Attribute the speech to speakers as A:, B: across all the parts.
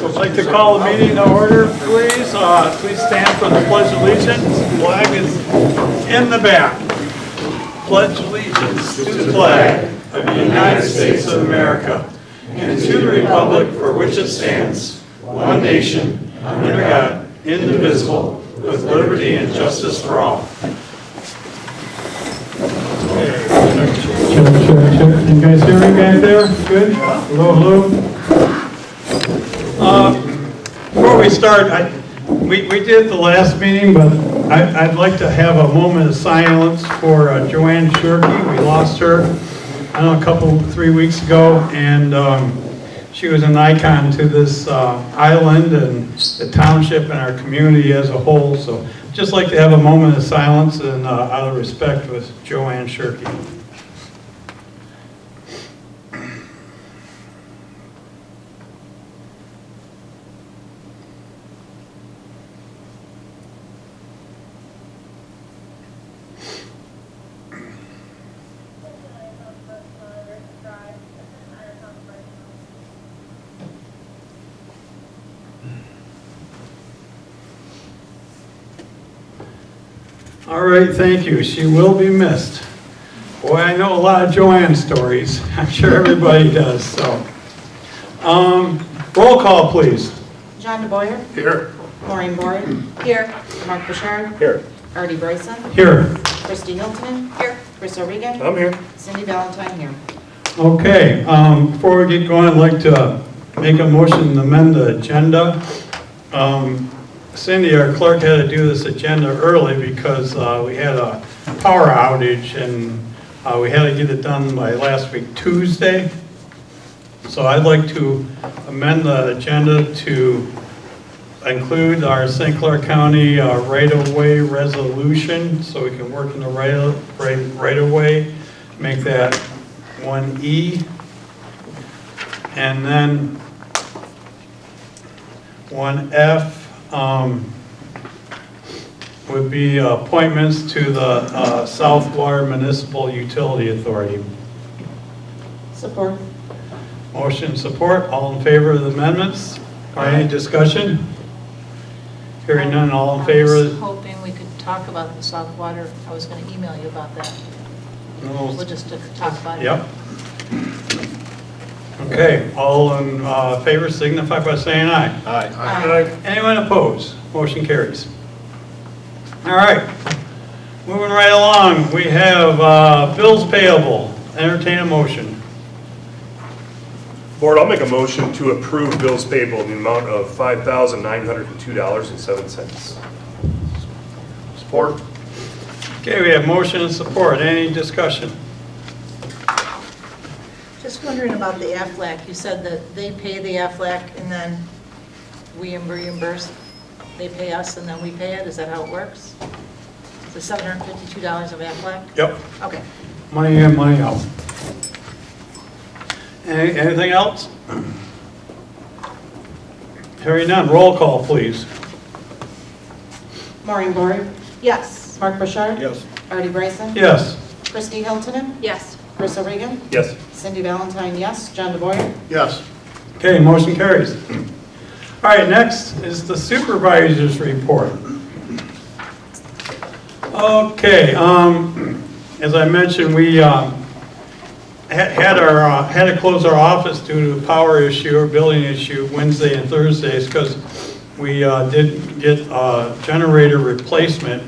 A: I'd like to call the meeting to order, please. Please stand for the Pledge of Allegiance. Flag is in the back. Pledge allegiance to the flag of the United States of America and to the republic for which it stands, one nation, under God, indivisible, with liberty and justice for all. Check. Can you guys hear me back there? Good? Hello. Before we start, we did the last meeting, but I'd like to have a moment of silence for Joanne Shirkey. We lost her, I don't know, 3 weeks ago, and she was an icon to this island and the township and our community as a whole. So I'd just like to have a moment of silence and out of respect with Joanne Shirkey. All right, thank you. She will be missed. Boy, I know a lot of Joanne stories. I'm sure everybody does. So, roll call, please.
B: John DeBoyer.
A: Here.
B: Maureen Boyd. Here. Mark Bouchard.
A: Here.
B: Artie Bryson.
A: Here.
B: Christy Hilton. Here. Chris O'Regan.
A: I'm here.
B: Cindy Valentine here.
A: Okay, before we get going, I'd like to make a motion to amend the agenda. Cindy, our clerk, had to do this agenda early because we had a power outage and we had to get it done by last week, Tuesday. So I'd like to amend the agenda to include our St. Clair County right-of-way resolution so we can work in the right-of-way, make that 1E. And then 1F would be appointments to the South Water Municipal Utility Authority.
B: Support.
A: Motion support. All in favor of the amendments? Or any discussion? Hearing none, all in favor?
C: I was hoping we could talk about the South Water. I was going to email you about that. We'll just talk about it.
A: Yep. Okay, all in favor signify by saying aye.
C: Aye.
A: Anyone opposed? Motion carries. All right, moving right along, we have bills payable. Entertain a motion.
D: Board, I'll make a motion to approve bills payable in the amount of $5,902.07. Support.
A: Okay, we have motion and support. Any discussion?
C: Just wondering about the AFLAC. You said that they pay the AFLAC and then we reimburse. They pay us and then we pay it. Is that how it works? The $752 of AFLAC?
A: Yep.
C: Okay.
A: Money in, money out. Anything else? Hearing none, roll call, please.
B: Maureen Boyd.
C: Yes.
B: Mark Bouchard.
D: Yes.
B: Artie Bryson.
A: Yes.
B: Christy Hilton.
C: Yes.
B: Chris O'Regan.
D: Yes.
B: Cindy Valentine, yes. John DeBoyer.
D: Yes.
A: Okay, motion carries. All right, next is the supervisor's report. Okay, as I mentioned, we had to close our office due to a power issue or building issue Wednesday and Thursdays because we didn't get a generator replacement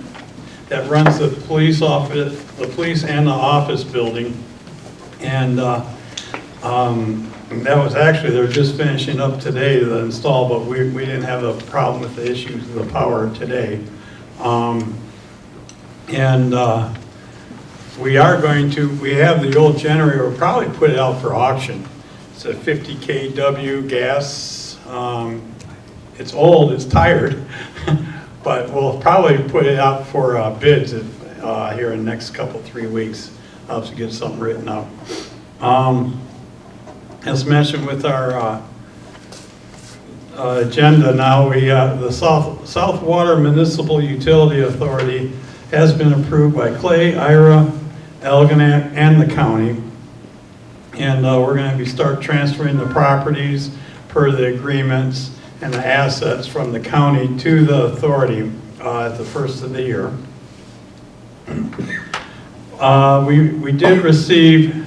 A: that runs the police office, the police and the office building, and that was actually, they're just finishing up today the install, but we didn't have a problem with the issues of the power today. We are going to, we have the old generator, we'll probably put it out for auction. It's a 50 kW gas. It's old, it's tired, but we'll probably put it out for bids if, here in the next 3 weeks. I'll have to get something written out. As mentioned with our agenda now, we the South Water Municipal Utility Authority has been approved by Clay, Ira, Algonac, and the county. And we're going to start transferring the properties per the agreements and the assets from the county to the authority at the first of the year. We did receive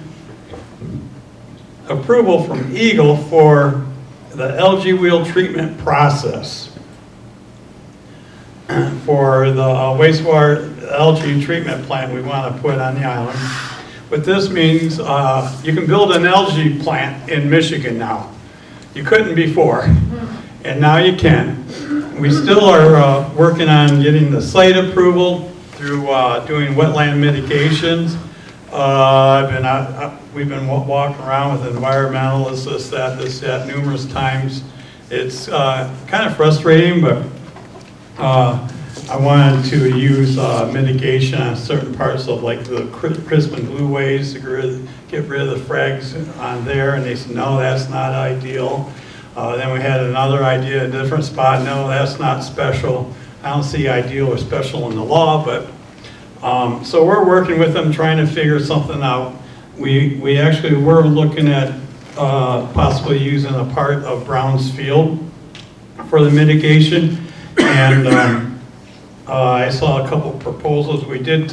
A: approval from Eagle for the algae wheel treatment process for the wastewater algae treatment plant we want to put on the island. What this means, you can build an algae plant in Michigan now. You couldn't before, and now you can. We still are working on getting the site approval through doing wetland mitigations. We've been walking around with environmentalists, this, that, numerous times. It's kind of frustrating, but I wanted to use mitigation on certain parts of like the crisp and blue ways to get rid of the frags on there, and they said, no, that's not ideal. Then we had another idea, a different spot, no, that's not special. I don't see ideal or special in the law, but so we're working with them trying to figure something out. We actually were looking at possibly using a part of Brown's Field for the mitigation, and I saw a couple of proposals. I did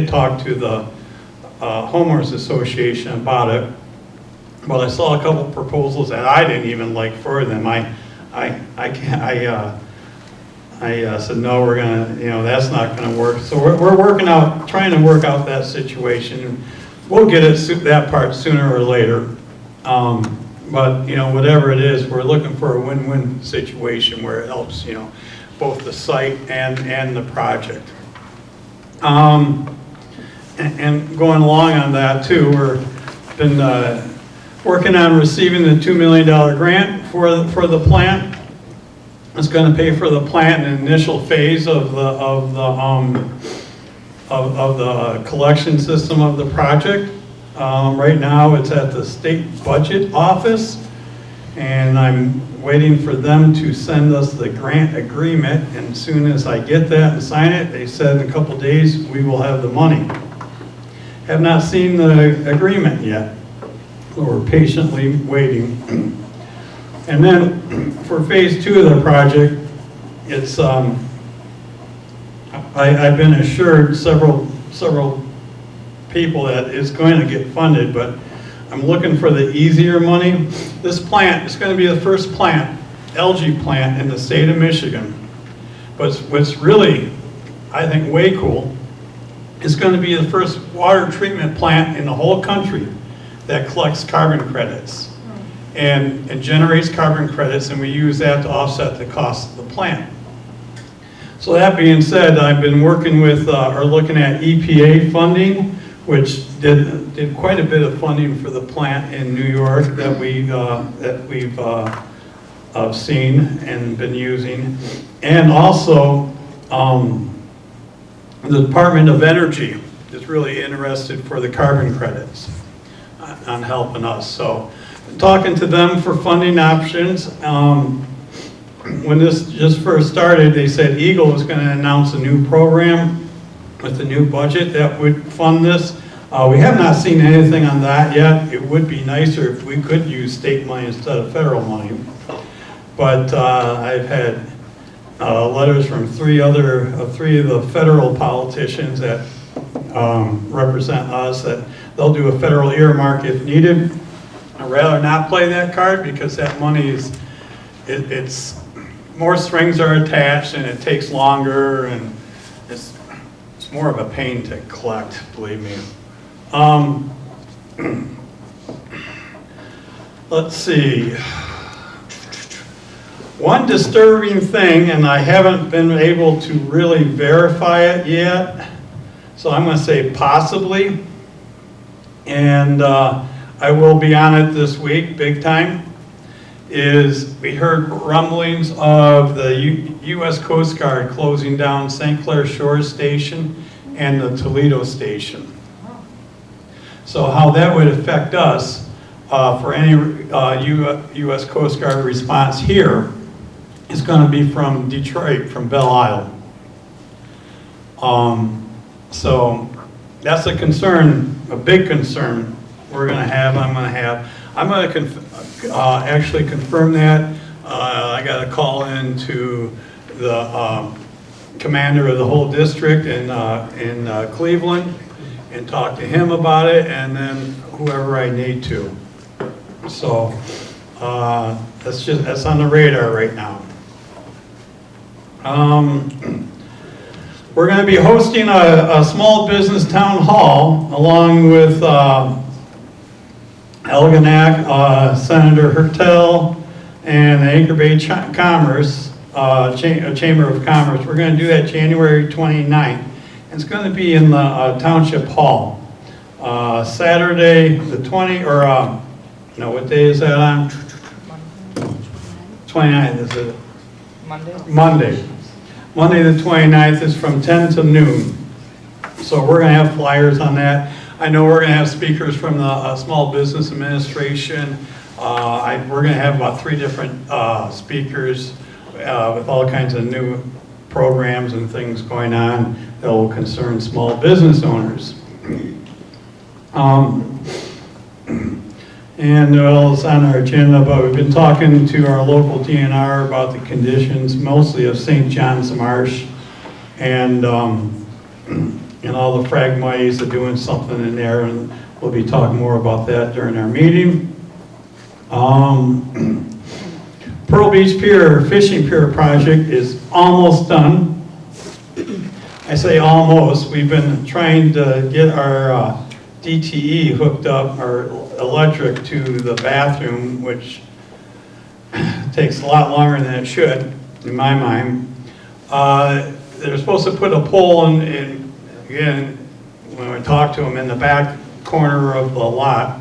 A: talk to the homeowners association about it, but I saw a couple of proposals that I didn't even like for them. I said, no, we're gonna, that's not gonna work. So we're trying to work out that situation. We'll get that part sooner or later. But whatever it is, we're looking for a win-win situation where it helps, both the site and the project. And going along on that too, we've been working on receiving the $2 million grant for the plant. It's going to pay for the plant in the initial phase of the collection system of the project. Right now, it's at the state budget office, and I'm waiting for them to send us the grant agreement. And as soon as I get that and sign it, they said in a couple days we will have the money. Have not seen the agreement yet, so we're patiently waiting. And then for phase 2 of the project, it's I've been assured several people that it's going to get funded, but I'm looking for the easier money. This plant is going to be the first algae plant in the state of Michigan. But what's really, I think, way cool, is going to be the first water treatment plant in the whole country that collects carbon credits and generates carbon credits, and we use that to offset the cost of the plant. So that being said, I've been working with, or looking at EPA funding, which did quite a bit of funding for the plant in New York that we've seen and been using. And also, the Department of Energy is really interested for the carbon credits on helping us. So, talking to them for funding options. When this just first started, they said Eagle was going to announce a new program with a new budget that would fund this. We have not seen anything on that yet. It would be nicer if we could use state money instead of federal money. But I've had letters from three of the federal politicians that represent us that they'll do a federal earmark if needed. I'd rather not play that card because that money is, it's more strings are attached and it takes longer, and it's more of a pain to collect, believe me. Let's see. One disturbing thing, and I haven't been able to really verify it yet, so I'm going to say possibly, and I will be on it this week, big time, is we heard rumblings of the U.S. Coast Guard closing down St. Clair Shores Station and the Toledo Station. So how that would affect us for any U.S. Coast Guard response here is going to be from Detroit, from Belle Isle. So that's a concern, a big concern we're going to have, I'm going to actually confirm that I got a call in to the commander of the whole district in Cleveland and talk to him about it, and then whoever I need to. So that's on the radar right now. We're going to be hosting a small business town hall along with Elginak, Senator Hertel, and the Anchor Bay Commerce, Chamber of Commerce. We're going to do that January 29th. It's going to be in the Township Hall. Saturday the 20th, or no, what day is that on? 29th, is it? Monday. Monday the 29th is from 10 to noon. So we're going to have flyers on that. I know we're going to have speakers from the Small Business Administration. We're going to have about 3 different speakers with all kinds of new programs and things going on that will concern small business owners. And what else on our agenda? But we've been talking to our local DNR about the conditions, mostly of St. John's Marsh, and all the Phragmites are doing something in there, and we'll be talking more about that during our meeting. Pearl Beach Pier Fishing Pier project is almost done. I say almost. We've been trying to get our DTE hooked up, our electric, to the bathroom, which takes a lot longer than it should, in my mind. They're supposed to put a pole in again, when we talk to them, in the back corner of the lot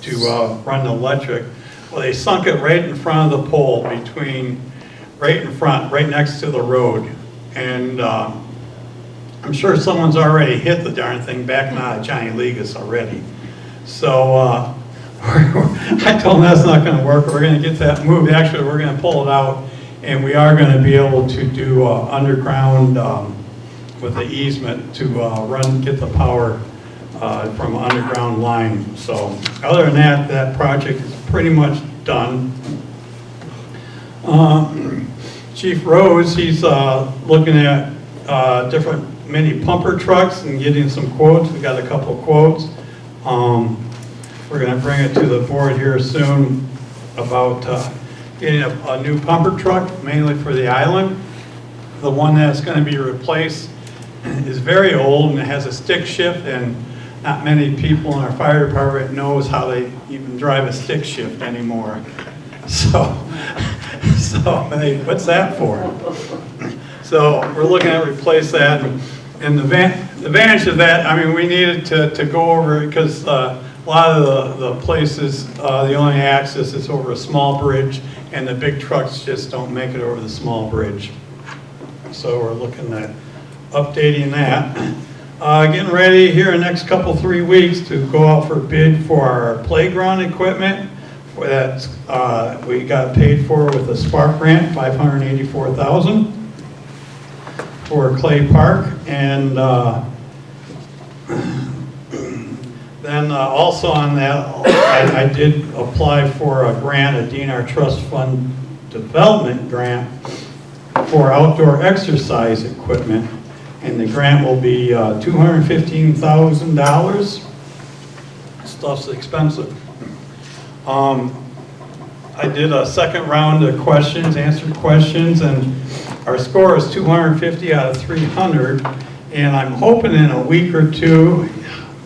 A: to run the electric. Well, they sunk it right in front of the pole, right in front, right next to the road. And I'm sure someone's already hit the darn thing backing out of Johnny Legas already. So I told them that's not going to work. We're going to get that moved. Actually, we're going to pull it out, and we are going to be able to do underground with the easement to get the power from an underground line. So other than that, that project is pretty much done. Chief Rose, he's looking at different mini pumper trucks and getting some quotes. We got a couple quotes. We're going to bring it to the board here soon about getting a new pumper truck, mainly for the island. The one that's going to be replaced is very old and it has a stick shift, and not many people in our fire department knows how they even drive a stick shift anymore. So what's that for? So we're looking at replace that, and the advantage of that, I mean, we needed to go over, because a lot of the places, the only access is over a small bridge, and the big trucks just don't make it over the small bridge. So we're looking at updating that. Getting ready here in the next 3 weeks to go out for bid for our playground equipment. For that, we got paid for with a Spark grant, $584,000 for Clay Park, and then also on that, I did apply for a grant, a DNR Trust Fund Development grant for outdoor exercise equipment, and the grant will be $215,000. Stuff's expensive. I did a second round of questions, answered questions, and our score is 250 out of 300, and I'm hoping in a week or two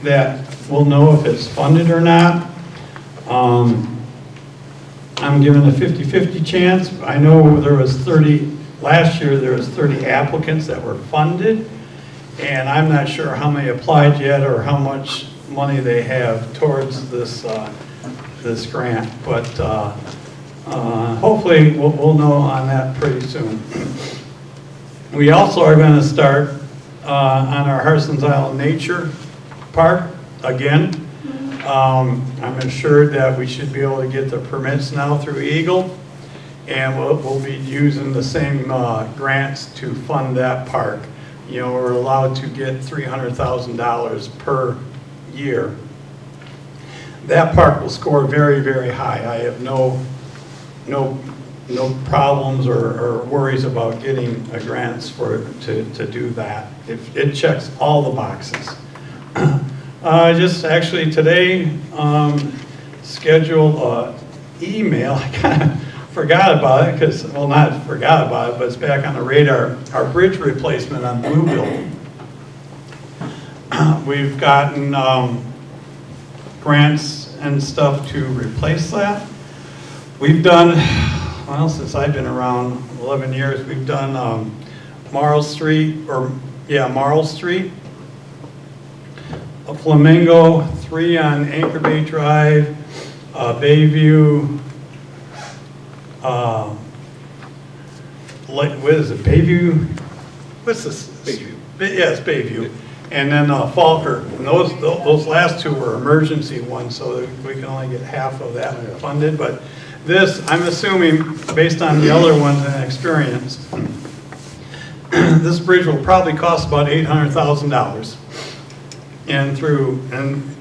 A: that we'll know if it's funded or not. I'm given a 50-50 chance. I know there was last year there was 30 applicants that were funded, and I'm not sure how many applied yet or how much money they have towards this this grant, but hopefully we'll know on that pretty soon. We also are going to start on our Harsens Island Nature Park again. I'm assured that we should be able to get the permits now through Eagle, and we'll be using the same grants to fund that park. You know, we're allowed to get $300,000 per year. That park will score very, very high. I have no no problems or worries about getting grants to do that. It checks all the boxes. Just actually today scheduled an email. I kind of forgot about it because, well, not forgot about it, but it's back on the radar. Our bridge replacement on Bluebill. We've gotten grants and stuff to replace that. We've done, well, since I've been around 11 years, we've done Marl Street, Marl Street, a Flamingo, 3 on Anchor Bay Drive, Bayview, what is it, Bayview? What's this? Bayview. Yes, Bayview. And then Falkirk. And those last 2 were emergency ones, so that we can only get half of that funded. But this, I'm assuming, based on the other ones and experience, this bridge will probably cost about $800,000. And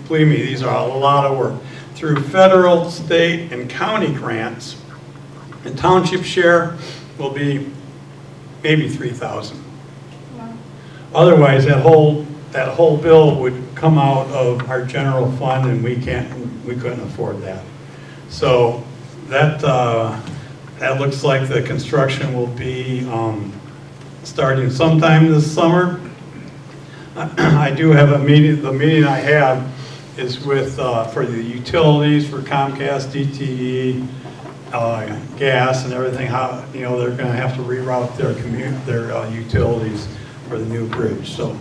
A: believe me, these are a lot of work. Through federal, state, and county grants, the township share will be maybe $3,000. Wow. Otherwise, that whole bill would come out of our general fund, and we couldn't afford that. So that looks like the construction will be starting sometime this summer. I do have a meeting. The meeting I have is with for the utilities, for Comcast, DTE, gas, and everything. How they're going to have to reroute their utilities for the new bridge. So,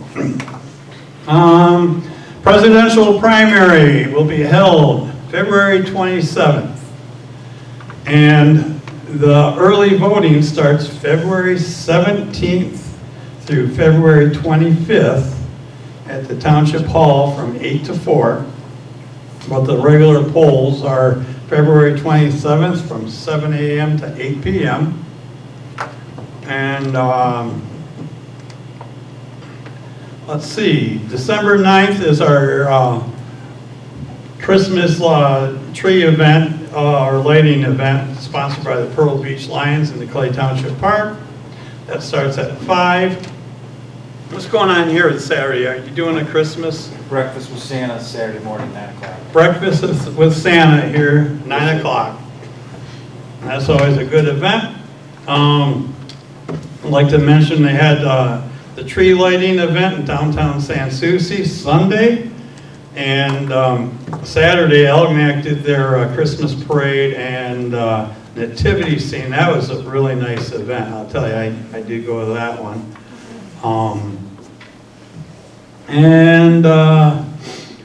A: presidential primary will be held February 27th, and the early voting starts February 17th through February 25th. At the Township Hall from 8 to 4, but the regular polls are February 27th from 7 a.m. to 8 p.m. And let's see, December 9th is our Christmas tree event, or lighting event, sponsored by the Pearl Beach Lions in the Clay Township Park. That starts at 5. What's going on here this Saturday? Are you doing a Christmas?
E: Breakfast with Santa Saturday morning, 9 o'clock.
A: Breakfast with Santa here, 9 o'clock. That's always a good event. I'd like to mention they had the tree lighting event in downtown San Souci Sunday. And Saturday, Elginak did their Christmas parade and nativity scene. That was a really nice event. I'll tell you, I did go to that one.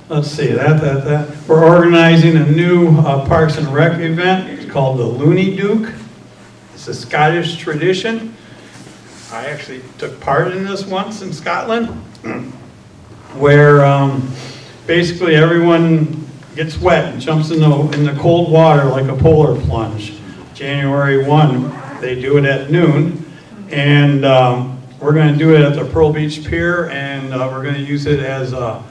A: Let's see, we're organizing a new Parks and Rec event. It's called the Looney Duke. It's a Scottish tradition. I actually took part in this once in Scotland, where basically everyone gets wet and jumps in the cold water like a polar plunge. January 1, they do it at noon, and we're going to do it at the Pearl Beach Pier, and we're going to use it as a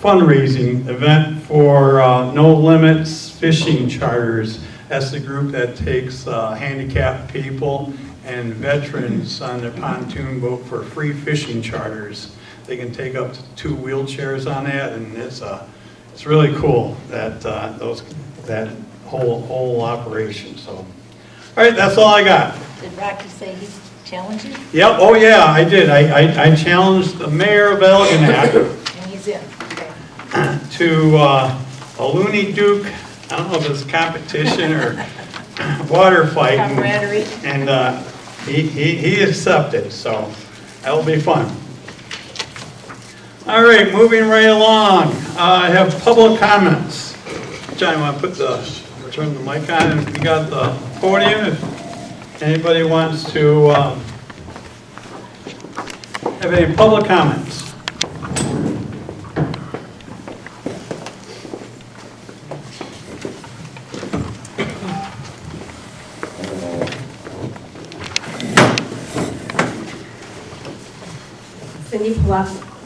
A: fundraising event for No Limits Fishing Charters. That's the group that takes handicapped people and veterans on their pontoon boat for free fishing charters. They can take up to 2 wheelchairs on that, and it's really cool that whole operation. So, all right, that's all I got.
C: Did Rocky say he challenged you?
A: Yep. Oh yeah, I did. I challenged the mayor of Elginak
C: And he's in. Okay.
A: to a Looney Duke. I don't know if it's competition or water fighting.
C: Camaraderie.
A: And he accepted, so that'll be fun. All right, moving right along. I have public comments. John, you want to turn the mic on? And we got the podium. If anybody wants to have any public comments.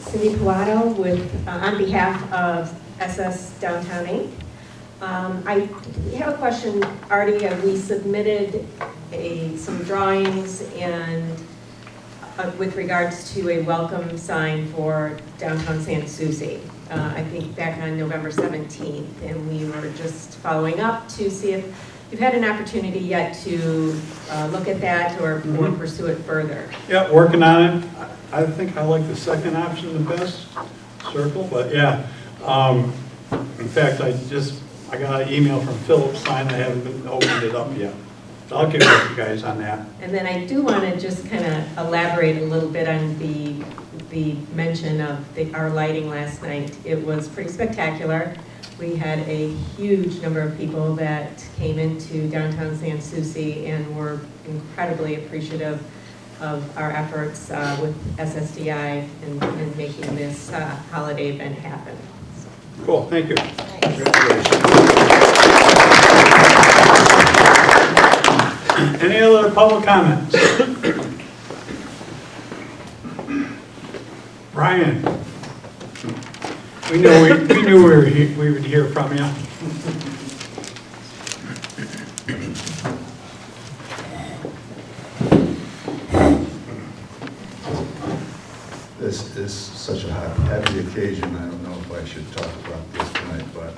F: Cindy Pilato with, on behalf of SS Downtown Inc. I have a question, Artie. We submitted some drawings and with regards to a welcome sign for downtown Sans Souci, I think back on November 17th, and we were just following up to see if you've had an opportunity yet to look at that or pursue it further.
A: Yeah, working on it. I think I like the second option the best, circle, but yeah. In fact, I got an email from Philip Sign. I haven't opened it up yet. So I'll get with you guys on that.
F: And then I do want to just kind of elaborate a little bit on the mention of our lighting last night. It was pretty spectacular. We had a huge number of people that came into downtown Sans Souci and were incredibly appreciative of our efforts with SSDI and making this holiday event happen.
A: Cool, thank you. Any other public comments? Brian? We knew we would hear from you.
G: This is such a happy occasion. I don't know if I should talk about this tonight, but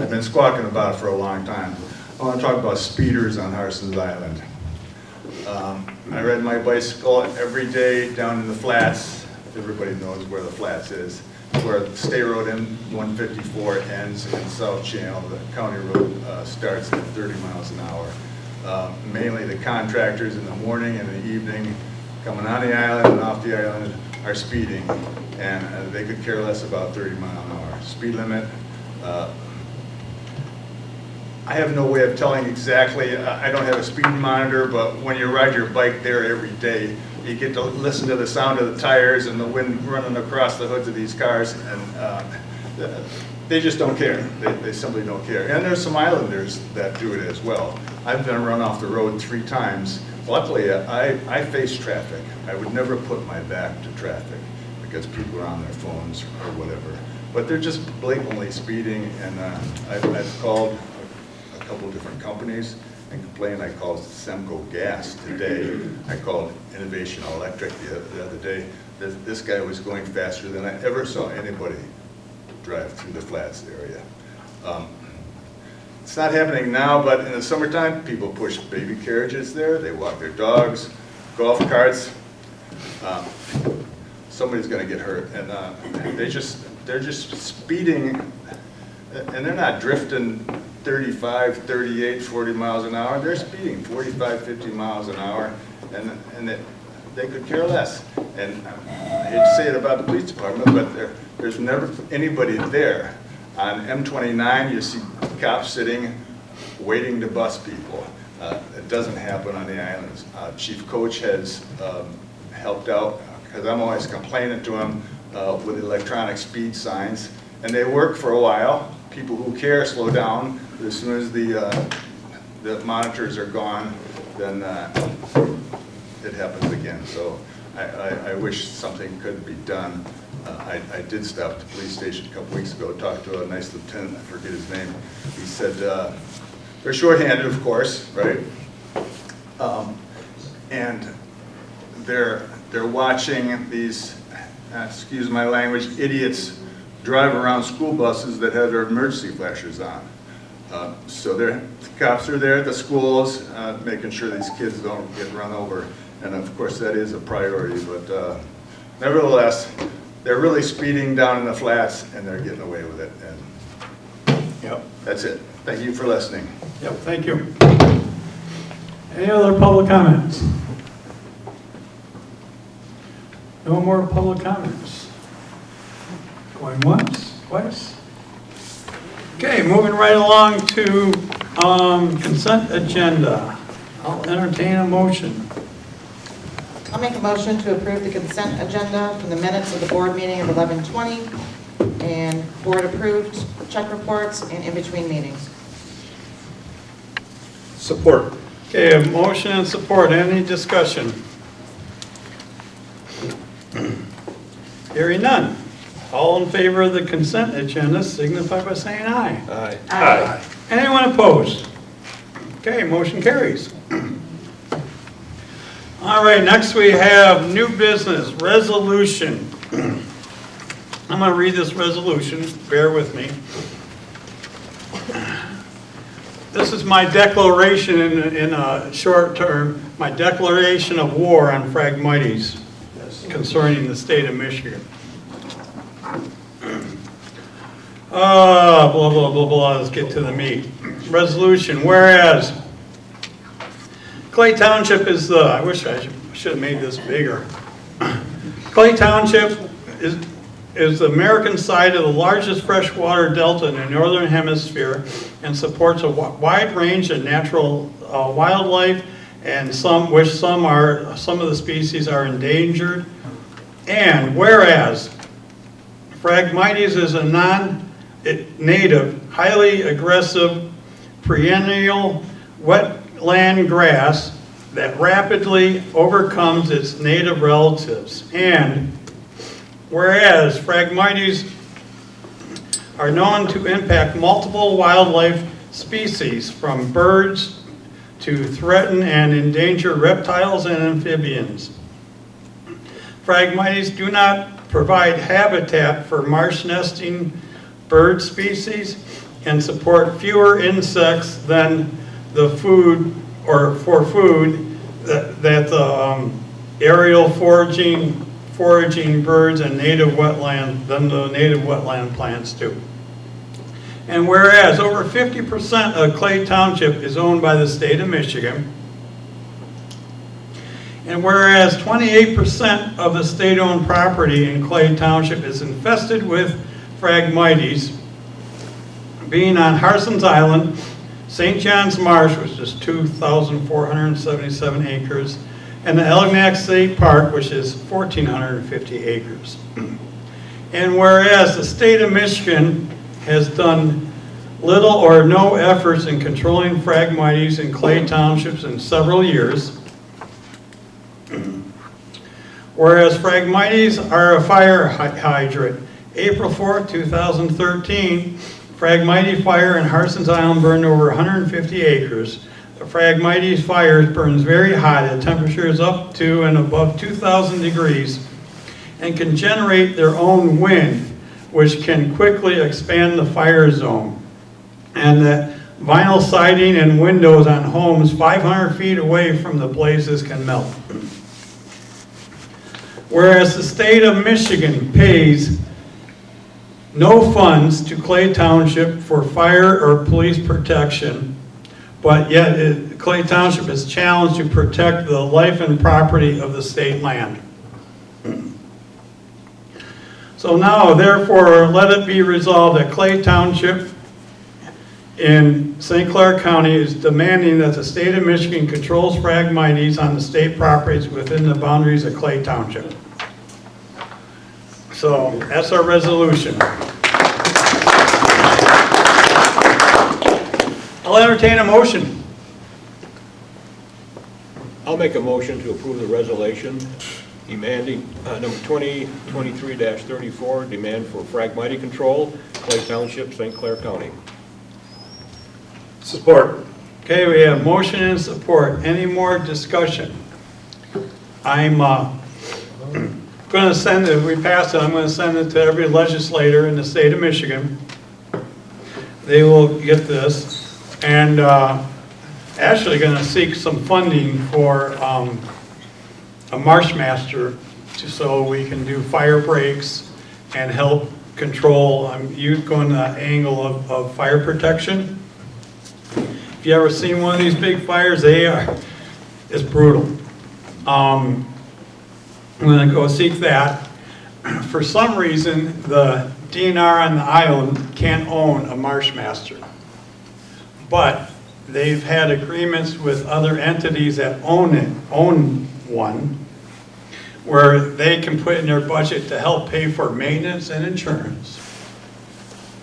G: I've been squawking about it for a long time. I want to talk about speeders on Harsens Island. I ride my bicycle every day down in the flats. Everybody knows where the flats is. Where the State Road M154 ends in South Channel. The county road starts at 30 miles an hour. Mainly the contractors in the morning and the evening coming on the island and off the island are speeding, and they could care less about 30 mile an hour speed limit. I have no way of telling exactly. I don't have a speed monitor, but when you ride your bike there every day, you get to listen to the sound of the tires and the wind running across the hoods of these cars, and they just don't care. They simply don't care. And there's some islanders that do it as well. I've been run off the road 3 times. Luckily, I face traffic. I would never put my back to traffic because people are on their phones or whatever. But they're just blatantly speeding, and I've called a couple different companies and complained. I called Semco Gas today. I called Innovation Electric the other day. This guy was going faster than I ever saw anybody drive through the flats area. It's not happening now, but in the summertime, people push baby carriages there. They walk their dogs, golf carts. Somebody's going to get hurt, and they're just speeding, and they're not drifting 35, 38, 40 miles an hour. They're speeding 45, 50 miles an hour, and they could care less. And I hate to say it about the police department, but there's never anybody there. On M29, you see cops sitting, waiting to bus people. It doesn't happen on the islands. Chief Coach has helped out, because I'm always complaining to him with electronic speed signs, and they work for a while. People who care slow down, but as soon as the monitors are gone, then it happens again. So I wish something could be done. I did stop at the police station a couple weeks ago, talked to a nice lieutenant, I forget his name. He said, they're shorthanded, of course, right? And they're watching these, excuse my language, idiots drive around school buses that have their emergency flashers on. So the cops are there at the schools, making sure these kids don't get run over. And of course that is a priority, but nevertheless, they're really speeding down in the flats and they're getting away with it. And
A: Yep.
G: that's it. Thank you for listening.
A: Yep, thank you. Any other public comments? No more public comments. Going once, twice. Okay, moving right along to consent agenda. I'll entertain a motion.
B: I'll make a motion to approve the consent agenda from the minutes of the board meeting of 11/20 and board approved check reports and in-between meetings.
D: Support.
A: Okay, a motion and support. Any discussion? Hearing none. All in favor of the consent agenda signify by saying aye.
D: Aye.
A: Anyone opposed? Okay, motion carries. All right, next we have new business, resolution. I'm going to read this resolution, bear with me. This is my declaration in a short term, my declaration of war on Phragmites concerning the state of Michigan. Blah, blah, blah, blah, let's get to the meat. Resolution, whereas Clay Township is the, I wish I should have made this bigger. Clay Township is the American side of the largest freshwater delta in the northern hemisphere and supports a wide range of natural wildlife, and some of the species are endangered. And whereas Phragmites is a non-native, highly aggressive, perennial wetland grass that rapidly overcomes its native relatives. And whereas Phragmites are known to impact multiple wildlife species, from birds to threaten and endanger reptiles and amphibians. Phragmites do not provide habitat for marsh nesting bird species and support fewer insects than the food, or for food, that aerial foraging birds and native wetland than the native wetland plants do. And whereas over 50% of Clay Township is owned by the state of Michigan, and whereas 28% of the state-owned property in Clay Township is infested with Phragmites, being on Harsens Island, St. John's Marsh, which is 2,477 acres, and the Elginak State Park, which is 1,450 acres. And whereas the state of Michigan has done little or no efforts in controlling Phragmites in Clay Townships in several years, whereas Phragmites are a fire hydrant. April 4, 2013, Phragmites fire in Harsens Island burned over 150 acres. The Phragmites fire burns very hot at temperatures up to and above 2,000 degrees and can generate their own wind, which can quickly expand the fire zone. And the vinyl siding and windows on homes 500 feet away from the blazes can melt. Whereas the state of Michigan pays no funds to Clay Township for fire or police protection, but yet Clay Township is challenged to protect the life and property of the state land. So now, therefore, let it be resolved that Clay Township in St. Clair County is demanding that the state of Michigan controls Phragmites on the state properties within the boundaries of Clay Township. So that's our resolution. I'll entertain a motion.
H: I'll make a motion to approve the resolution demanding, number 2023-34, demand for Phragmite control, Clay Township, St. Clair County.
D: Support.
A: Okay, we have motion and support. Any more discussion? I'm going to send it, if we pass it, I'm going to send it to every legislator in the state of Michigan. They will get this. And actually going to seek some funding for a marsh master so we can do fire breaks and help control. I'm going the angle of fire protection. If you ever seen one of these big fires, it's brutal. I'm going to go seek that. For some reason, the DNR on the island can't own a marsh master, but they've had agreements with other entities that own one, where they can put in their budget to help pay for maintenance and insurance.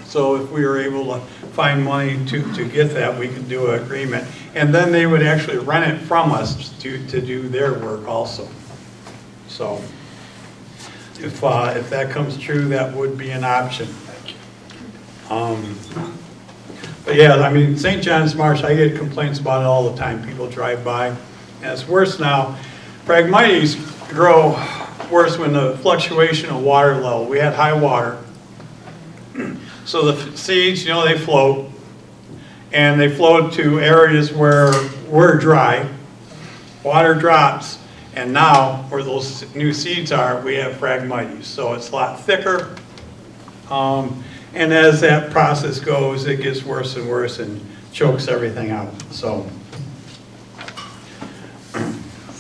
A: So if we were able to find money to get that, we could do an agreement. And then they would actually rent it from us to do their work also. So if that comes true, that would be an option. But yeah, I mean, St. John's Marsh, I get complaints about it all the time. People drive by, and it's worse now. Phragmites grow worse when the fluctuation of water level. We had high water. So the seeds, you know, they float, and they float to areas where we're dry. Water drops, and now where those new seeds are, we have Phragmites. So it's a lot thicker. And as that process goes, it gets worse and worse and chokes everything out. So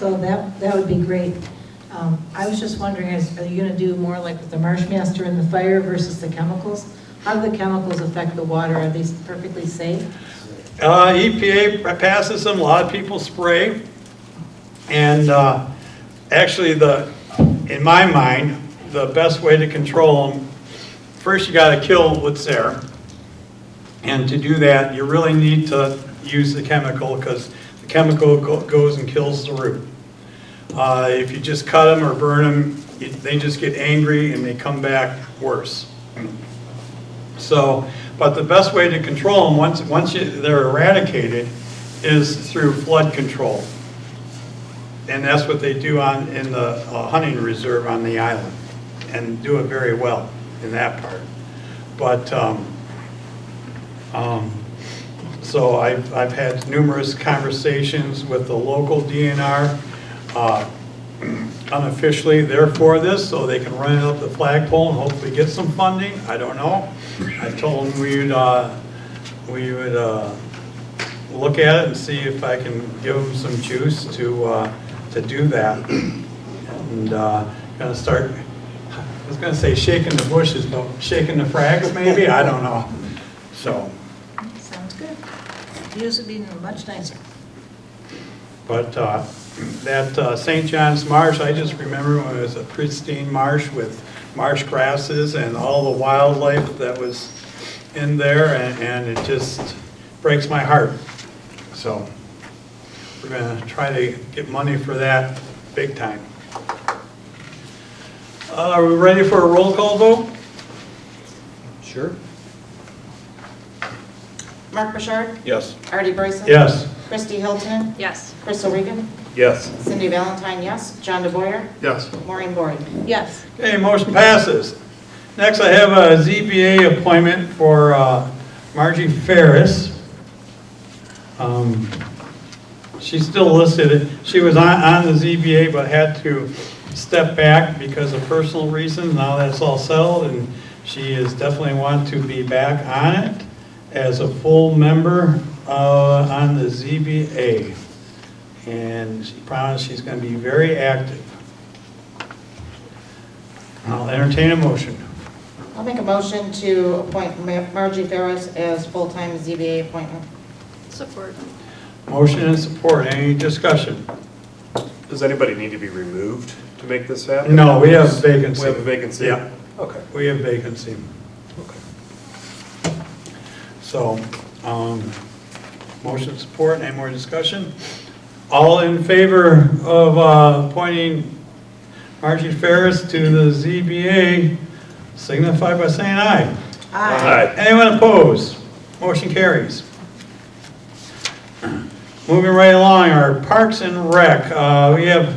C: that would be great. I was just wondering, are you going to do more like with the Marsh Master and the fire versus the chemicals? How do the chemicals affect the water? Are these perfectly safe?
A: EPA passes them. A lot of people spray. And actually, in my mind, the best way to control them, first you got to kill what's there. And to do that, you really need to use the chemical, because the chemical goes and kills the root. If you just cut them or burn them, they just get angry and they come back worse. So, but the best way to control them once they're eradicated is through flood control. And that's what they do in the hunting reserve on the island, and do it very well in that part. But so I've had numerous conversations with the local DNR. Unofficially, they're for this, so they can run it up the flagpole and hopefully get some funding. I don't know. I told them we would look at it and see if I can give them some juice to do that. And gonna start. I was gonna say shaking the bushes, but shaking the frags maybe. I don't know. So.
C: Sounds good. Views would be much nicer.
A: But that St. John's Marsh, I just remember when it was a pristine marsh with marsh grasses and all the wildlife that was in there, and it just breaks my heart. So we're going to try to get money for that big time. Are we ready for a roll call vote?
H: Sure.
B: Mark Bouchard?
H: Yes.
B: Artie Bryson?
A: Yes.
B: Christy Hilton?
C: Yes.
B: Crystal Regan?
D: Yes.
B: Cindy Valentine, yes. John DeBoyer?
G: Yes.
B: Maureen Bory?
C: Yes.
A: Okay, motion passes. Next, I have a ZBA appointment for Margie Ferris. She's still listed. She was on the ZBA but had to step back because of personal reasons. Now that's all settled, and she is definitely want to be back on it as a full member on the ZBA. And she promised she's going to be very active. I'll entertain a motion.
B: I'll make a motion to appoint Margie Ferris as full-time ZBA appointment.
C: Support.
A: Motion and support. Any discussion?
D: Does anybody need to be removed to make this happen?
A: No, we have vacancy.
D: We have a vacancy?
A: Yeah,
D: Okay.
A: we have vacancy.
D: Okay.
A: So, motion support. Any more discussion? All in favor of appointing Margie Ferris to the ZBA, signify by saying aye.
D: Aye.
A: Anyone opposed? Motion carries. Moving right along, our Parks and Rec. We have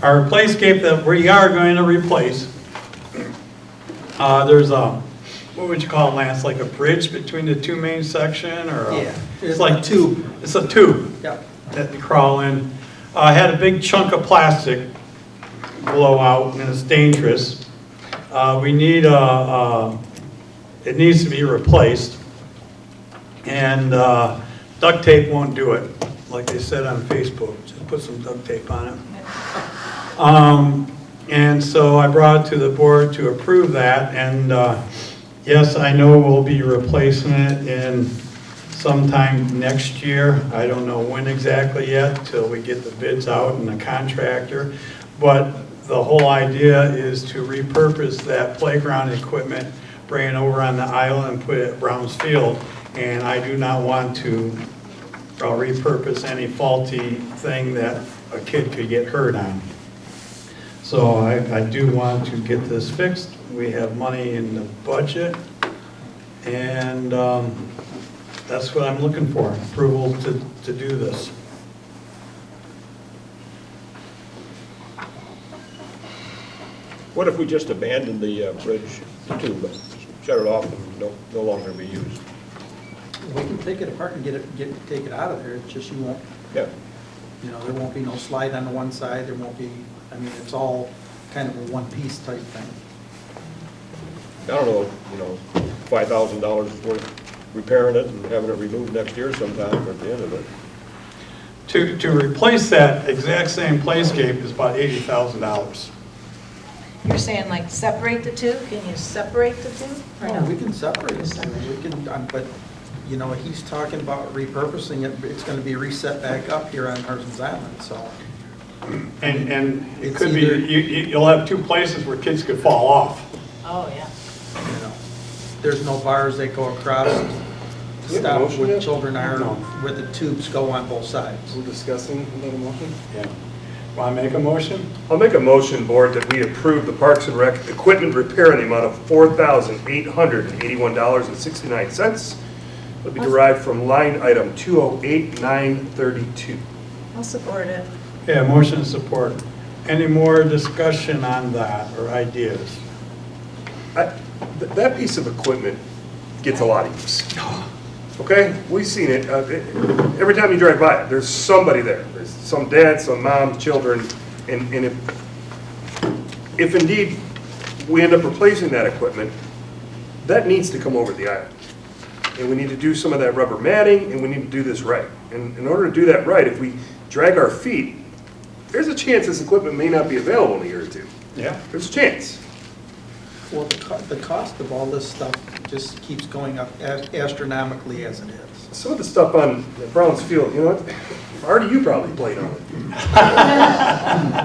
A: our playscape that we are going to replace. There's a, what would you call it, Lance, like a bridge between the two main section, or?
I: Yeah,
A: It's like
I: a tube.
A: It's a tube
I: Yep.
A: that you crawl in. Had a big chunk of plastic blow out, and it's dangerous. We need it needs to be replaced, and duct tape won't do it, like they said on Facebook. Just put some duct tape on it. And so I brought it to the board to approve that, and yes, I know we'll be replacing it in sometime next year. I don't know when exactly yet, till we get the bids out and the contractor. But the whole idea is to repurpose that playground equipment, bring it over on the island and put it at Browns Field. And I do not want to repurpose any faulty thing that a kid could get hurt on. So I do want to get this fixed. We have money in the budget. And that's what I'm looking for, approval to do this.
H: What if we just abandon the bridge, the tube, shut it off and no longer be used?
I: We can take it apart and take it out of there, it's just you won't,
H: Yeah.
I: you know, there won't be no slide on the one side, there won't be, I mean, it's all kind of a one-piece type thing.
H: I don't know, $5,000 worth repairing it and having it removed next year sometime at the end of it.
A: To replace that exact same playscape is about $80,000.
C: You're saying like separate the two? Can you separate the two? Or
I: Oh,
C: no?
I: we can separate it, we can, but, you know, he's talking about repurposing it, it's gonna be reset back up here on Harsens Island, so.
A: And it
I: It's
A: could be,
I: either-
A: you'll have two places where kids could fall off.
C: Oh, yeah.
I: You know, there's no bars that go across,
D: Yeah,
I: stop
D: motion
I: where
D: yet?
I: children are,
A: No.
I: where the tubes go on both sides.
D: We're discussing another motion?
A: Yeah. Want to make a motion?
D: I'll make a motion, Board, that we approve the Parks and Rec equipment repair in the amount of $4,881.69. It'll be derived from line item 208932.
C: I'll support it.
A: Yeah, motion and support. Any more discussion on that or ideas?
D: That piece of equipment gets a lot of use. Okay, we've seen it. Every time you drive by it, there's somebody there. There's some dad, some mom, children, and if indeed we end up replacing that equipment, that needs to come over the island. And we need to do some of that rubber matting, and we need to do this right. And in order to do that right, if we drag our feet, there's a chance this equipment may not be available in a year or two.
A: Yeah.
D: There's a chance.
I: Well, the cost of all this stuff just keeps going up astronomically as it is.
D: Some of the stuff on Browns Field, you know what? Artie, you probably played on it.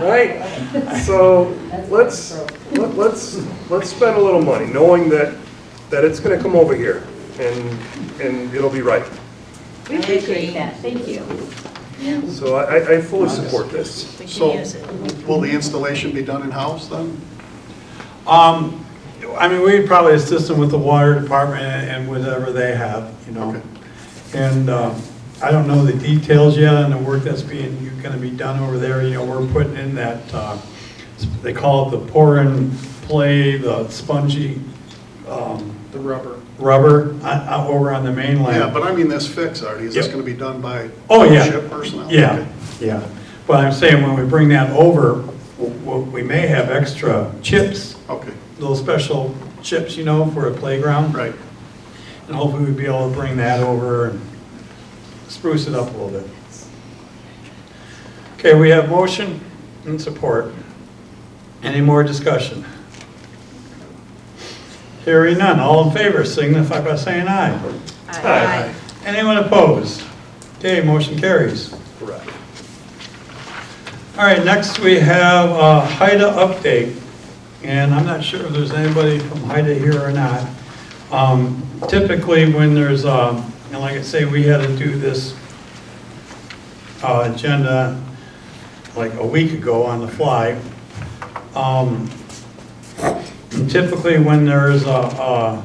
D: Right? So let's spend a little money, knowing that it's gonna come over here and it'll be right.
F: I appreciate that, thank you.
D: So I fully support this.
C: We
J: So,
C: can use it.
J: will the installation be done in-house then?
A: I mean, we'd probably assist them with the water department and whatever they have, you know.
J: Okay.
A: And I don't know the details yet on the work that's gonna be done over there. You know, we're putting in that, they call it the pour and play, the spongy
I: The rubber.
A: rubber over on the mainland.
J: Yeah, but I mean this fix, Artie, is this
A: Yep.
J: gonna be done by
A: Oh, yeah.
J: Township personnel?
A: Yeah,
J: Okay.
A: yeah. But I'm saying when we bring that over, we may have extra chips,
J: Okay,
A: little special chips, you know, for a playground.
J: right.
A: And hopefully we'll be able to bring that over and spruce it up a little bit. Okay, we have motion and support. Any more discussion? Hearing none, all in favor signify by saying aye.
C: Aye.
A: Anyone opposed? Okay, motion carries.
D: Correct.
A: All right, next we have HIDA update, and I'm not sure if there's anybody from HIDA here or not. Typically, when there's, and like I say, we had to do this agenda like a week ago on the fly. Typically, when there's a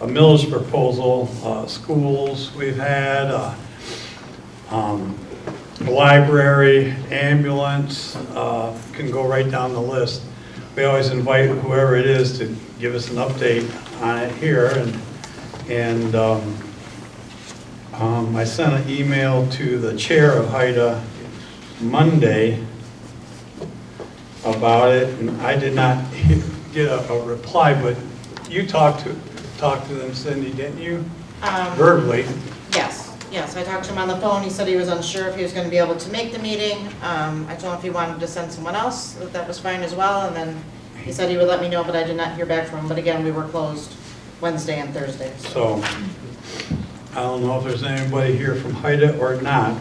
A: millage proposal, schools we've had, library, ambulance, can go right down the list. We always invite whoever it is to give us an update on it here, and I sent an email to the chair of HIDA Monday about it, and I did not get a reply, but you talked to them, Cindy, didn't you? Verbally.
B: Yes, I talked to him on the phone, he said he was unsure if he was gonna be able to make the meeting. I told him if he wanted to send someone else, that was fine as well, and then he said he would let me know, but I did not hear back from him. But again, we were closed Wednesday and Thursday.
A: So, I don't know if there's anybody here from HIDA or not.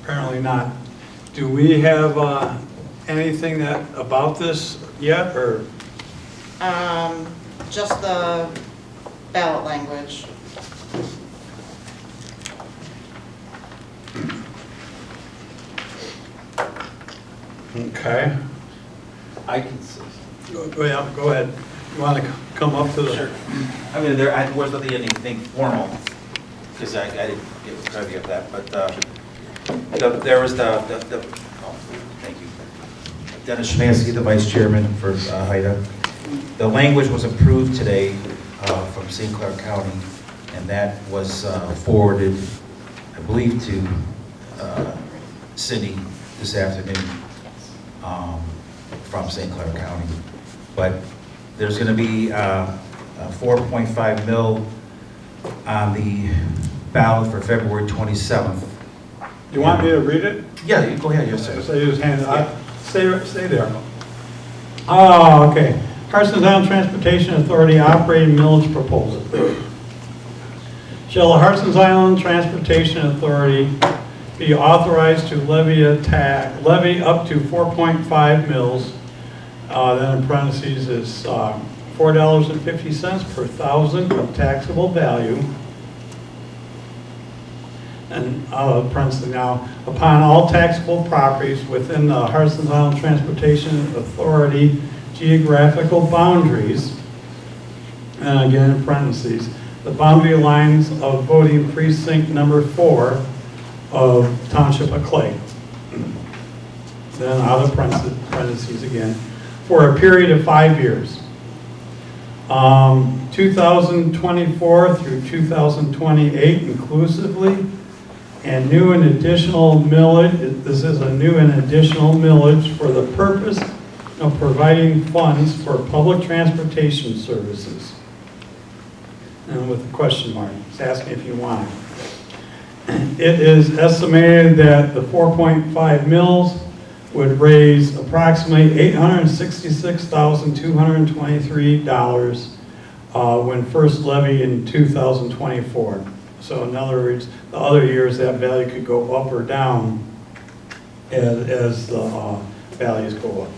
A: Apparently not. Do we have anything about this yet, or?
B: Just the ballot language.
A: Okay.
E: I can,
A: Go ahead. You want to come up to the...
K: Sure. I mean, there wasn't anything formal, because I didn't get privy of that, but there was oh, thank you. Dennis Schmansky, the vice chairman for HIDA. The language was approved today from St. Clair County, and that was forwarded, I believe, to Cindy this afternoon from St. Clair County. But there's going to be 4.5 mil on the ballot for February 27th.
A: You want me to read it?
K: Yeah, you go ahead, yes, sir.
A: So you just hand it out. Stay there. Oh, okay. Harsens Island Transportation Authority operating millage proposal. Shall the Harsens Island Transportation Authority be authorized to levy up to 4.5 mils, then in parentheses is $4.50 per thousand of taxable value, and parentheses now, upon all taxable properties within the Harsens Island Transportation Authority geographical boundaries, and again in parentheses, the boundary lines of voting precinct number 4 of Township of Clay. Then out of parentheses again, for a period of 5 years. 2024 through 2028 inclusively, and new and additional millage, this is a new and additional millage for the purpose of providing funds for public transportation services. And with a question mark, it's asking if you want it. It is estimated that the 4.5 mils would raise approximately $866,223 when first levied in 2024. So in other words, the other years that value could go up or down as the values go up.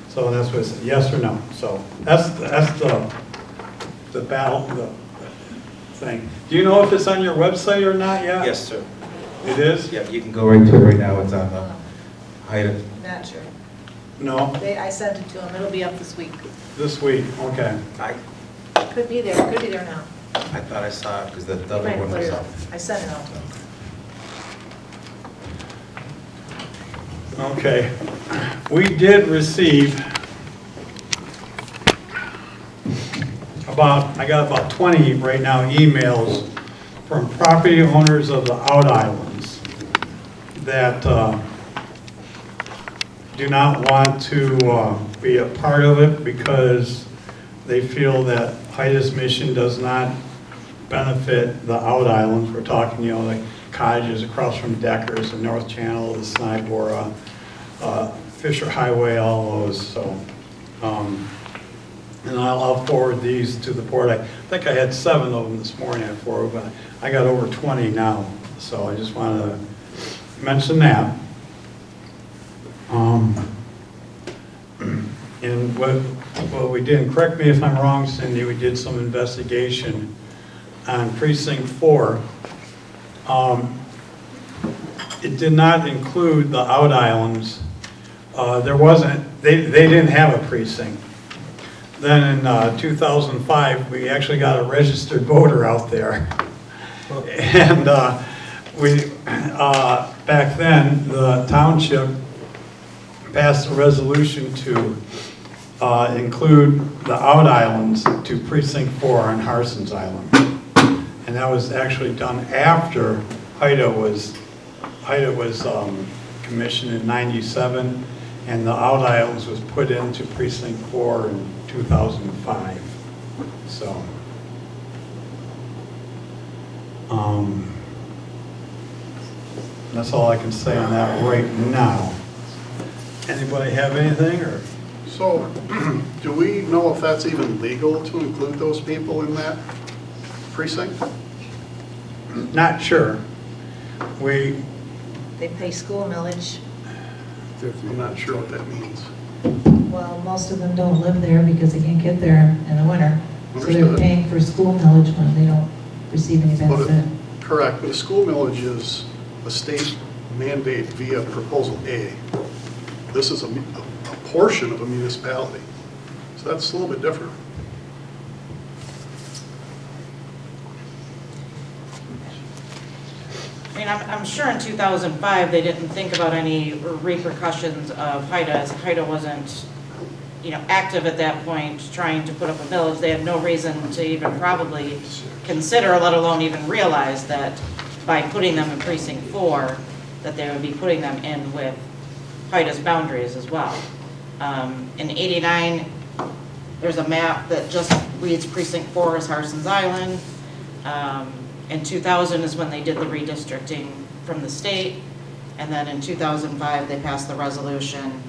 A: So that's what it's yes or no. So that's the ballot thing. Do you know if it's on your website or not yet?
K: Yes, sir.
A: It is?
K: Yeah, you can go right to it right now. It's on the HIDA.
C: Not sure.
A: No?
C: I sent it to him, it'll be up this week.
A: This week, okay.
C: Could be there now.
K: I thought I saw it because the
C: You
K: other
C: might
K: one
C: put
K: was
C: it
K: up.
C: up. I sent it out to him.
A: Okay. We did receive I got about 20 right now emails from property owners of the out islands that do not want to be a part of it because they feel that HIDA's mission does not benefit the out islands. We're talking, you know, like cottages across from Deckers, the North Channel, the Snybora, Fisher Highway, all those. So, and I'll forward these to the board. I think I had 7 of them this morning I forwarded, but I got over 20 now. So I just wanted to mention that. And what we did, and correct me if I'm wrong, Cindy, we did some investigation on precinct 4. It did not include the out islands. They didn't have a precinct. Then in 2005, we actually got a registered voter out there. And back then, the township passed a resolution to include the out islands to precinct 4 on Harsens Island. And that was actually done after HIDA was commissioned in '97, and the out islands was put into precinct 4 in 2005. So, that's all I can say on that right now. Anybody have anything, or?
J: So, do we know if that's even legal to include those people in that precinct?
A: Not sure.
C: They pay school millage.
J: I'm not sure what that means.
L: Well, most of them don't live there because they can't get there in the winter. So they're
J: Understood.
L: paying for school millage when they don't receive any benefit.
J: Correct, but a school millage is a state mandate via Proposal A. This is a portion of a municipality. So that's a little bit different.
B: I mean, I'm sure in 2005, they didn't think about any repercussions of HIDA, as HIDA wasn't, you know, active at that point, trying to put up a village. They had no reason to even probably consider, let alone even realize that by putting them in precinct 4, that they would be putting them in with HIDA's boundaries as well. In '89, there's a map that just reads precinct 4 as Harsens Island. In 2000 is when they did the redistricting from the state, and then in 2005, they passed the resolution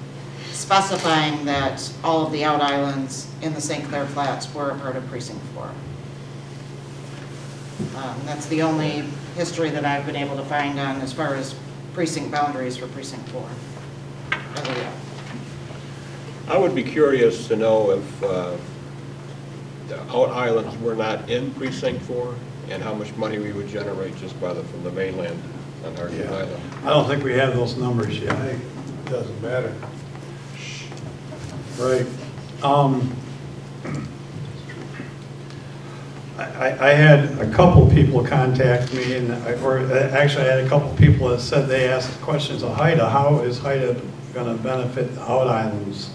B: specifying that all of the out islands in the St. Clair Flats were a part of precinct 4. That's the only history that I've been able to find on as far as precinct boundaries for precinct 4. As of yet.
H: I would be curious to know if the out islands were not in precinct 4 and how much money we would generate just from the mainland on Harsens Island.
A: I don't think we have those numbers yet.
J: It doesn't matter.
A: Right. I had a couple people contact me, and actually I had a couple people that said they asked questions of HIDA. How is HIDA going to benefit the out islands?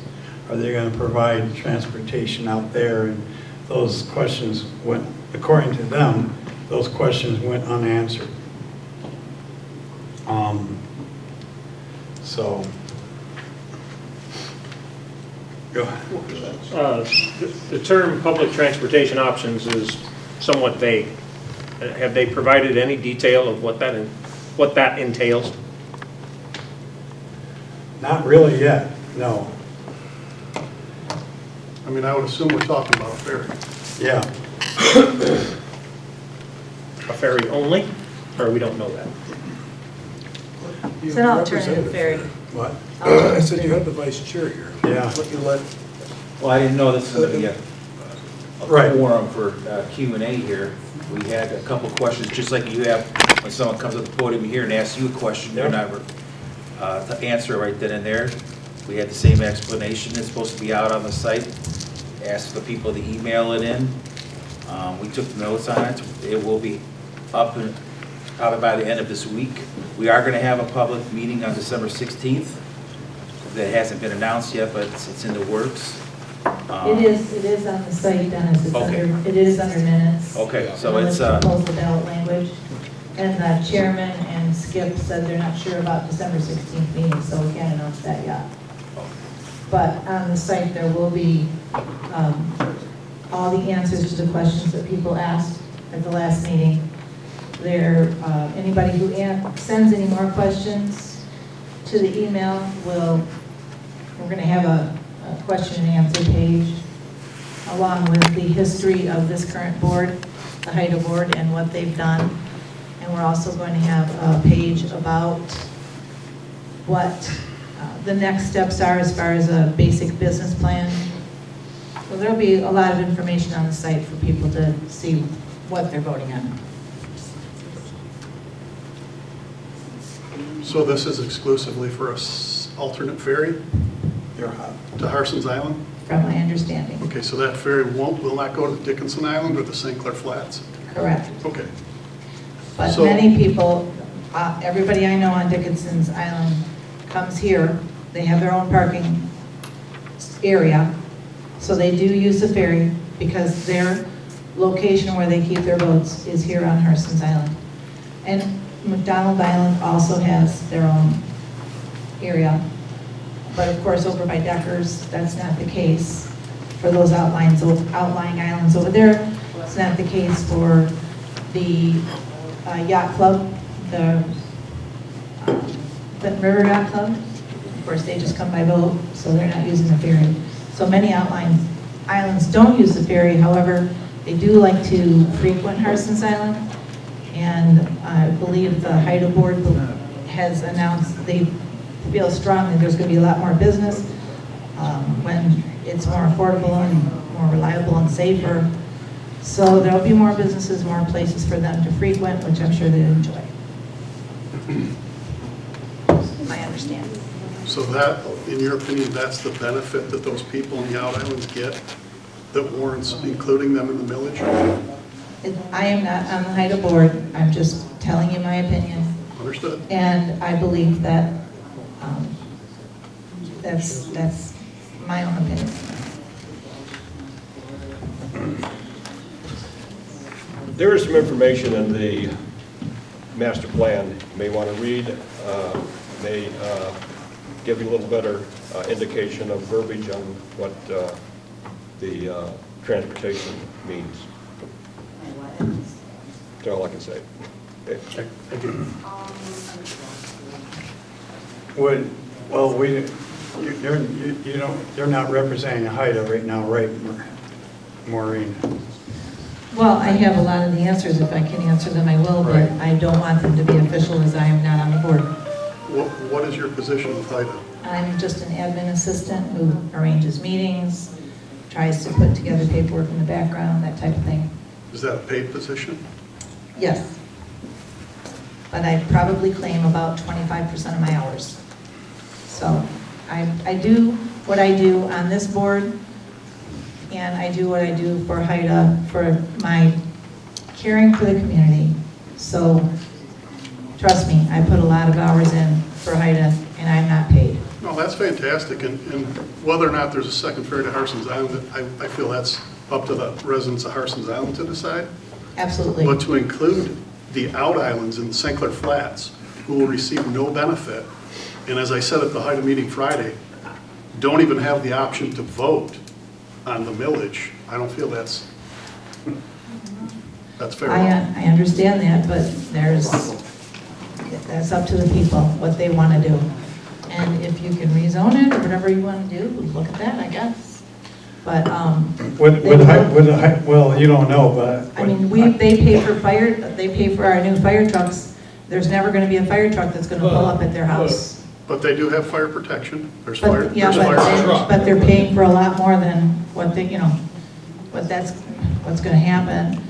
A: Are they going to provide transportation out there? And those questions went, according to them, those questions went unanswered. So, go ahead.
H: The term public transportation options is somewhat vague. Have they provided any detail of what that entails?
A: Not really yet, no.
J: I mean, I would assume we're talking about a ferry.
A: Yeah.
H: A ferry only, or we don't know that?
C: It's an alternative ferry.
A: What?
C: I
D: said you have the vice chair here.
A: Yeah.
K: Well, I didn't know this was going to be a
A: Right.
K: forum for Q&A here. We had a couple questions, just like you have when someone comes up to the podium here and asks you a question, they're not to answer right then and there. We had the same explanation. It's supposed to be out on the site. Asked the people to email it in. We took notes on it. It will be up probably by the end of this week. We are going to have a public meeting on December 16th. That hasn't been announced yet, but it's in the works.
L: It is on the site, Dennis. It's
K: Okay.
L: it is under minutes.
K: Okay, so
L: And
K: it's,
L: proposed ballot language. And the chairman and Skip said they're not sure about December 16th meeting, so we can't announce that yet. But on the site, there will be all the answers to the questions that people asked at the last meeting. Anybody who sends any more questions to the email we're going to have a question and answer page along with the history of this current board, the HIDA board, and what they've done. And we're also going to have a page about what the next steps are as far as a basic business plan. So there'll be a lot of information on the site for people to see what they're voting on.
J: So this is exclusively for a alternate ferry to Harsens Island?
L: From my understanding.
J: Okay, so that ferry will not go to Dickinson Island or the St. Clair Flats?
L: Correct.
J: Okay.
L: But
J: So-
L: many people, everybody I know on Dickinson's Island comes here. They have their own parking area, so they do use the ferry because their location where they keep their boats is here on Harsens Island. And McDonald Island also has their own area. But of course, over by Deckers, that's not the case for those outlying islands over there. It's not the case for the yacht club, the Benton River Yacht Club. Of course, they just come by boat, so they're not using the ferry. So many outlying islands don't use the ferry. However, they do like to frequent Harsens Island. And I believe the HIDA board has announced they feel strongly there's going to be a lot more business when it's more affordable and more reliable and safer. So there'll be more businesses, more places for them to frequent, which I'm sure they'll enjoy. My
C: my understanding.
J: So that, in your opinion, that's the benefit that those people in the out islands get that warrants including them in the millage?
L: I am not on the HIDA board, I'm just telling you my opinion.
J: Understood?
L: And I believe that that's my own opinion.
H: There is some information in the master plan you may want to read, may give you a little better indication of verbiage on what the transportation means. That's all I can say. Okay.
A: Thank you. Well, you're not representing HIDA right now, right, Maureen?
L: Well, I have a lot of the answers. If I can answer them, I will, but
A: Right.
L: I don't want them to be official as I am not on the board.
J: What is your position with HIDA?
L: I'm just an admin assistant who arranges meetings, tries to put together paperwork in the background, that type of thing.
J: Is that a paid position?
L: Yes. But I probably claim about 25% of my hours. So I do what I do on this board, and I do what I do for HIDA, for my caring for the community. So trust me, I put a lot of hours in for HIDA, and I'm not paid.
J: No, that's fantastic, and whether or not there's a second ferry to Harsens Island, I feel that's up to the residents of Harsens Island to decide.
L: Absolutely.
J: But to include the out islands in St. Clair Flats, who will receive no benefit, and as I said at the HIDA meeting Friday, don't even have the option to vote on the millage, I don't feel that's fair.
L: I understand that, but that's up to the people, what they want to do. And if you can rezone it or whatever you want to do, look at that, I guess. But,
A: well, you don't know, but.
L: I mean, they pay for our new fire trucks. There's never going to be a fire truck that's going to pull up at their house.
J: But they do have fire protection, there's fire,
L: But, yeah,
J: there's fire.
L: but they're paying for a lot more than what they, what's going to happen.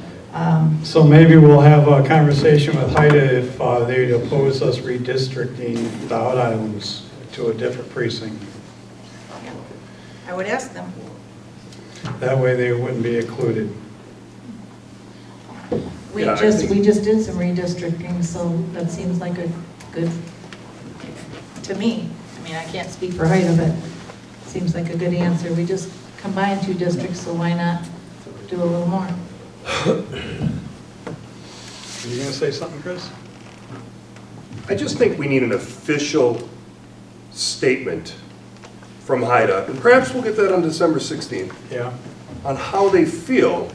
A: So maybe we'll have a conversation with HIDA if they'd oppose us redistricting the out islands to a different precinct.
C: I would ask them.
A: That way they wouldn't be included.
L: We
D: Yeah, I
L: just
D: think-
L: did some redistricting, so that seems like a good, to me. I mean, I can't speak for HIDA, but it seems like a good answer. We just combined two districts, so why not do a little more?
A: Are you going to say something, Chris?
D: I just think we need an official statement from HIDA, and perhaps we'll get that on December 16th,
A: Yeah.
D: on how they feel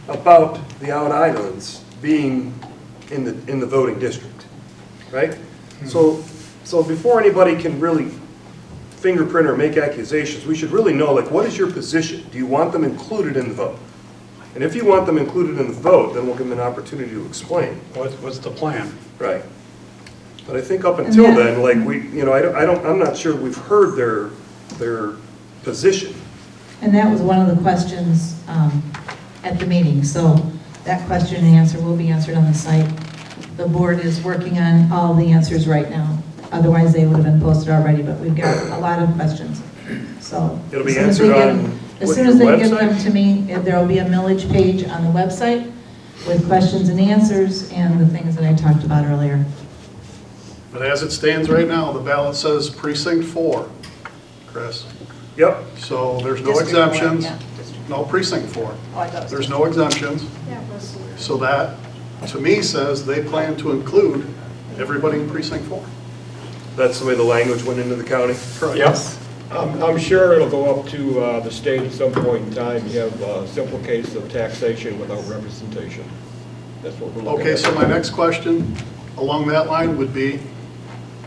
D: about the out islands being in the voting district, right? So before anybody can really fingerprint or make accusations, we should really know, like, what is your position? Do you want them included in the vote? And if you want them included in the vote, then we'll give them an opportunity to explain.
A: What's the plan?
D: Right. But I think up until then, like, I'm not sure we've heard their position.
L: And that was one of the questions at the meeting. So that question and answer will be answered on the site. The board is working on all the answers right now. Otherwise, they would have been posted already, but we've got a lot of questions. So
D: It'll be
L: as soon as they
D: answered
L: get-
D: on
L: as
D: what,
L: soon as
D: your
L: they give
D: website?
L: them to me, there will be a millage page on the website with questions and answers and the things that I talked about earlier.
J: But as it stands right now, the ballot says precinct 4, Chris.
D: Yep.
J: So there's no
C: District four,
J: exemptions.
C: yeah, district.
J: No, precinct 4.
C: Oh, I thought it was
J: There's no exemptions. So that, to me, says they plan to include everybody in precinct 4.
D: That's the way the language went into the county?
J: Correct.
A: Yes.
H: I'm sure it'll go up to the state at some point in time. You have a simple case of taxation without representation. That's what we're looking at.
J: Okay, so my next question along that line would be,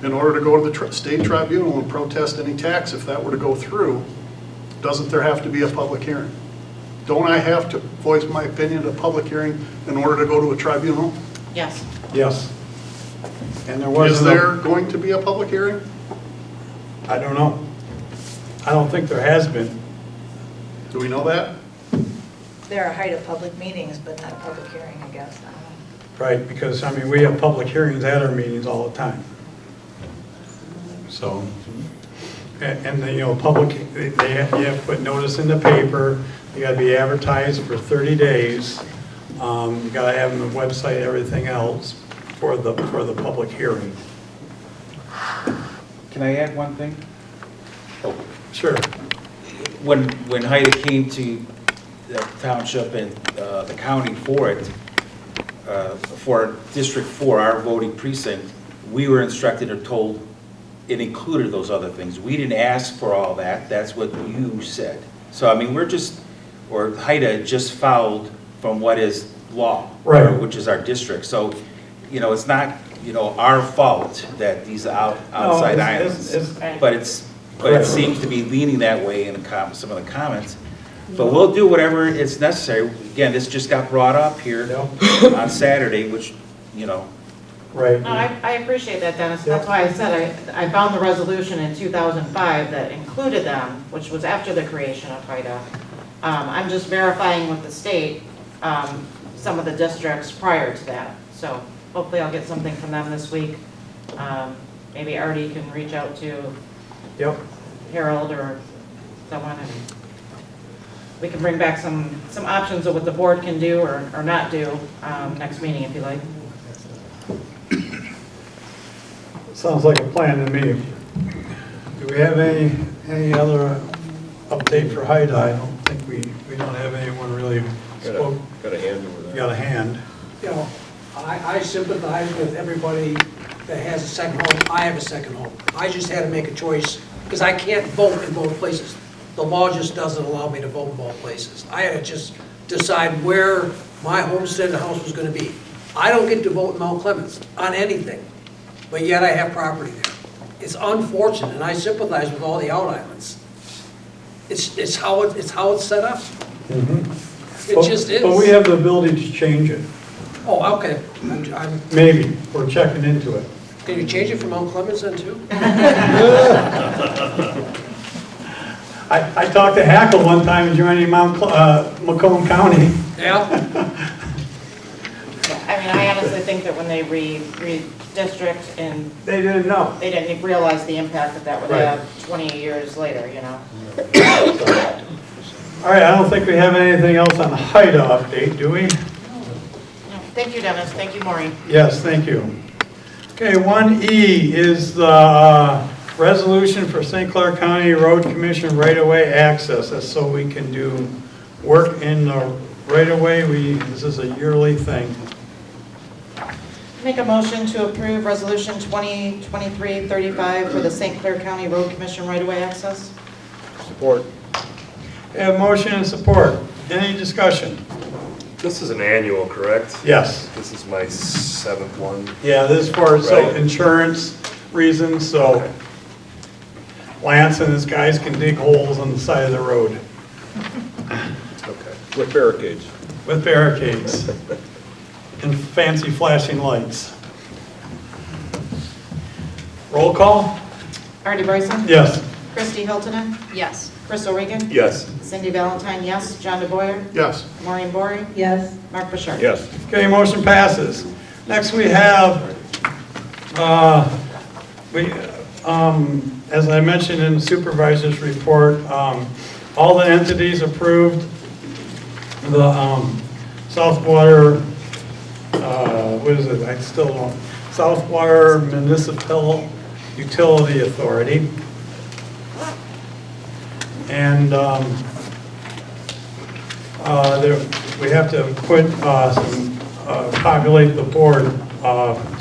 J: in order to go to the state tribunal and protest any tax, if that were to go through, doesn't there have to be a public hearing? Don't I have to voice my opinion at a public hearing in order to go to a tribunal?
B: Yes.
A: Yes. And there was.
J: Is there going to be a public hearing?
A: I don't know. I don't think there has been.
J: Do we know that?
C: There are HIDA public meetings, but not a public hearing, I guess. I don't know.
A: Right, because, I mean, we have public hearings at our meetings all the time. So, and then, you know, public, you have to put notice in the paper, you gotta be advertised for 30 days. You gotta have the website, everything else for the public hearing.
K: Can I add one thing?
A: Sure.
K: When Haida came to the township and the county for it, for District 4, our voting precinct, we were instructed or told it included those other things. We didn't ask for all that, that's what you said. So, I mean, or Haida just followed from what is law.
A: Right.
K: Which is our district. So, you know, it's not, you know, our fault that these outside islands. But it seems to be leaning that way in some of the comments. But we'll do whatever is necessary. Again, this just got brought up here on Saturday, which, you know.
A: Right.
B: No, I appreciate that, Dennis. That's why I said I found the resolution in 2005 that included them, which was after the creation of HIDA. I'm just verifying with the state some of the districts prior to that. So hopefully I'll get something from them this week. Maybe Artie can reach out to Harold or someone, and we can bring back some options of what the board can do or not do next meeting if you like.
A: Sounds like a plan to me. Do we have any other update for HIDA? I don't think we don't have anyone really spoke.
H: Got a hand over there.
A: Got a hand.
M: You know, I sympathize with everybody that has a second home. I have a second home. I just had to make a choice because I can't vote in both places. The law just doesn't allow me to vote in both places. I had to just decide where my homestead house was going to be. I don't get to vote in Mount Clemens on anything, but yet I have property there. It's unfortunate, and I sympathize with all the out islands. It's how it's set up.
A: Mm-hmm.
M: It just is.
A: But we have the ability to change it.
M: Oh, okay.
A: Maybe. We're checking into it.
M: Can you change it from Mount Clemens then too?
A: I talked to Hackle one time in joining Macomb County.
M: Yeah.
B: I mean, I honestly think that when they redistrict and
A: They didn't know.
B: they didn't realize the impact that would
A: Right.
B: have 20 years later, you know?
A: All right, I don't think we have anything else on the HIDA update, do we?
B: No. Thank you, Dennis. Thank you, Maureen.
A: Yes, thank you. Okay, 1E is the resolution for St. Clair County Road Commission right-of-way access. That's so we can do work in the right-of-way. This is a yearly thing.
B: Make a motion to approve Resolution 2023-35 for the St. Clair County Road Commission right-of-way access.
H: Support.
A: We have motion and support. Any discussion?
D: This is an annual, correct?
A: Yes.
D: This is my 7th one.
A: Yeah, this is for
D: Right.
A: insurance reasons, so
D: Okay.
A: Lance and his guys can dig holes on the side of the road
D: Okay.
H: With barricades.
A: with barricades and fancy flashing lights. Roll call?
B: Artie Bryson?
A: Yes.
B: Christy Hiltonen?
C: Yes.
B: Chris O'Regan?
D: Yes.
B: Cindy Valentine, yes. John DeBoyer?
J: Yes.
B: Maureen Bory?
L: Yes,
B: Mark Bouchard?
H: Yes.
A: Okay, motion passes. Next we have, as I mentioned in the supervisor's report, all the entities approved the South Water, what is it? I still don't. South Water Municipal Utility Authority. And we have to put populate the board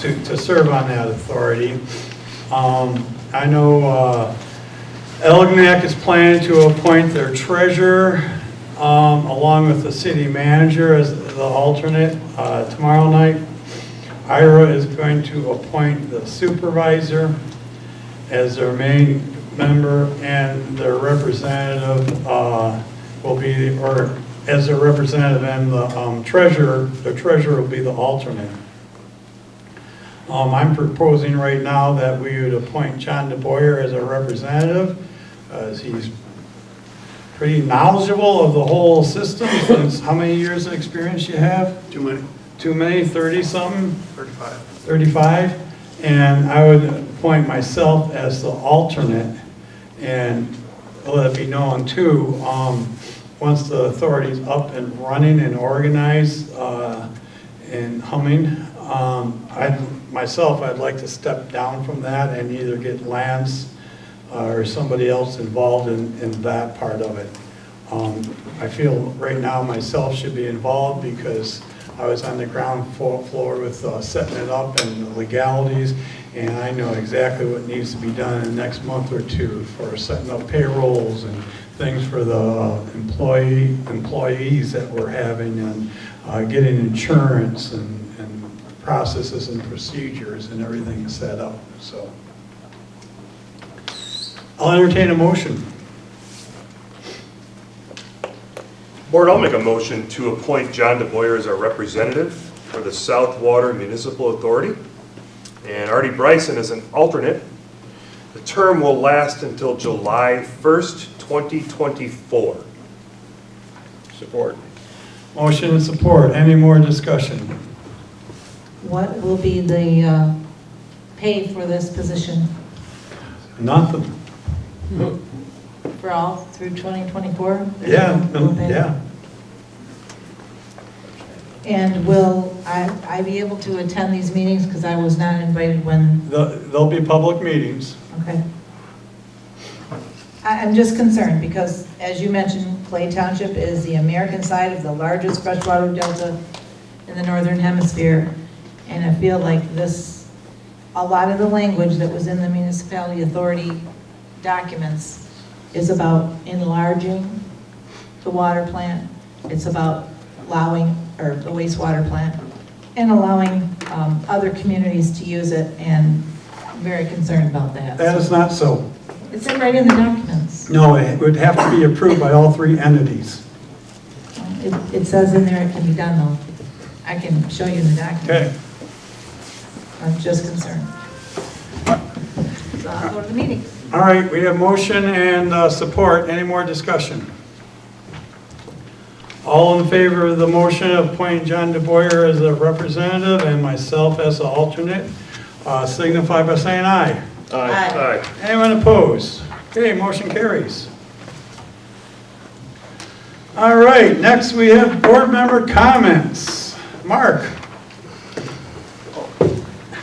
A: to serve on that authority. I know Elginak is planning to appoint their treasurer along with the city manager as the alternate tomorrow night. Ira is going to appoint the supervisor as their main member, and their representative will be, or as their representative, and the treasurer will be the alternate. I'm proposing right now that we would appoint John DeBoyer as a representative, as he's pretty knowledgeable of the whole system. Since how many years of experience you have?
J: Too many.
A: Too many, 30-something?
J: 35.
A: 35, and I would appoint myself as the alternate, and let it be known too, once the authority's up and running and organized and humming, I'd like to step down from that and either get Lance or somebody else involved in that part of it. I feel right now myself should be involved because I was on the ground floor with setting it up and the legalities, and I know exactly what needs to be done in the next month or two for setting up payrolls and things for the employees that we're having, and getting insurance and processes and procedures and everything set up. So I'll entertain a motion.
D: Board, I'll make a motion to appoint John DeBoyer as our representative for the South Water Municipal Authority and Artie Bryson as an alternate. The term will last until July 1st, 2024.
H: Support.
A: Motion and support. Any more discussion?
L: What will be the pay for this position
A: Nothing.
L: for all through 2024?
A: Yeah,
L: No pay?
A: yeah.
L: And will I be able to attend these meetings because I was not invited when,
A: There'll be public meetings.
L: okay. I'm just concerned because, as you mentioned, Clay Township is the American side of the largest freshwater delta in the northern hemisphere. And I feel like a lot of the language that was in the municipality authority documents is about enlarging the water plant. It's about or the wastewater plant, and allowing other communities to use it, and I'm very concerned about that.
A: That is not so.
L: It's right in the documents.
A: No, it would have to be approved by all three entities.
L: It says in there it can be done though. I can show you the document.
A: Okay.
L: I'm just concerned. So I'll go to the meeting.
A: All right, we have motion and support. Any more discussion? All in favor of the motion of appointing John DeBoyer as a representative and myself as the alternate, signify by saying aye.
D: Aye.
A: Anyone opposed? Okay, motion carries. All right, next we have board member comments. Mark?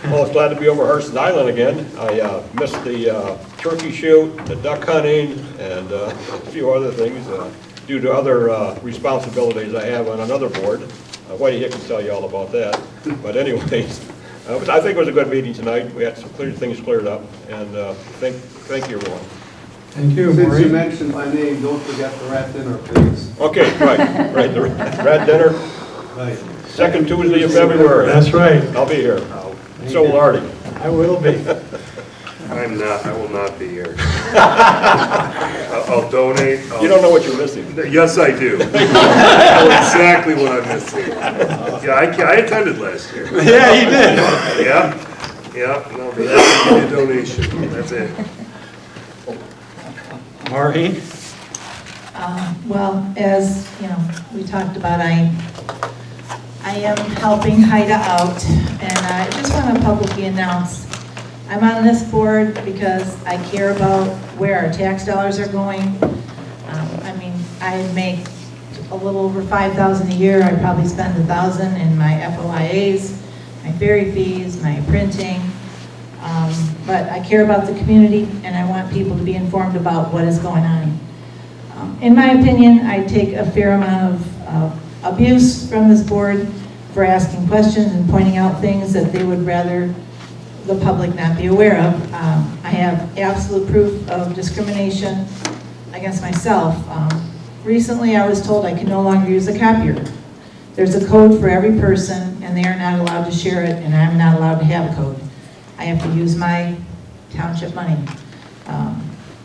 H: Well, it's glad to be over Harsens Island again. I missed the turkey shoot, the duck hunting, and a few other things due to other responsibilities I have on another board. Whitey Hick can tell you all about that. But anyways, I think it was a good meeting tonight. We had some things cleared up, and thank you, everyone.
A: Thank you,
N: Since you
A: Maureen.
N: mentioned my name, don't forget the rat dinner, please.
H: Okay, right, the rat dinner,
N: Right.
H: second Tuesday of February.
A: That's right.
H: I'll be here. So will Artie.
A: I will be.
D: I will not be here. I'll donate.
H: You don't know what you're missing.
D: Yes, I do. I know exactly what I'm missing. Yeah, I attended last year.
A: Yeah, you did.
D: Yeah, and I'll be happy to give you a donation. That's it.
A: Maureen?
L: Well, as you know, we talked about, I am helping Haida out, and I just want to publicly announce I'm on this board because I care about where our tax dollars are going. I mean, I make a little over $5,000 a year. I probably spend $1,000 in my FOIAs, my ferry fees, my printing. But I care about the community, and I want people to be informed about what is going on. In my opinion, I take a fair amount of abuse from this board for asking questions and pointing out things that they would rather the public not be aware of. I have absolute proof of discrimination against myself. Recently, I was told I can no longer use a copier. There's a code for every person, and they are not allowed to share it, and I'm not allowed to have a code. I have to use my township money.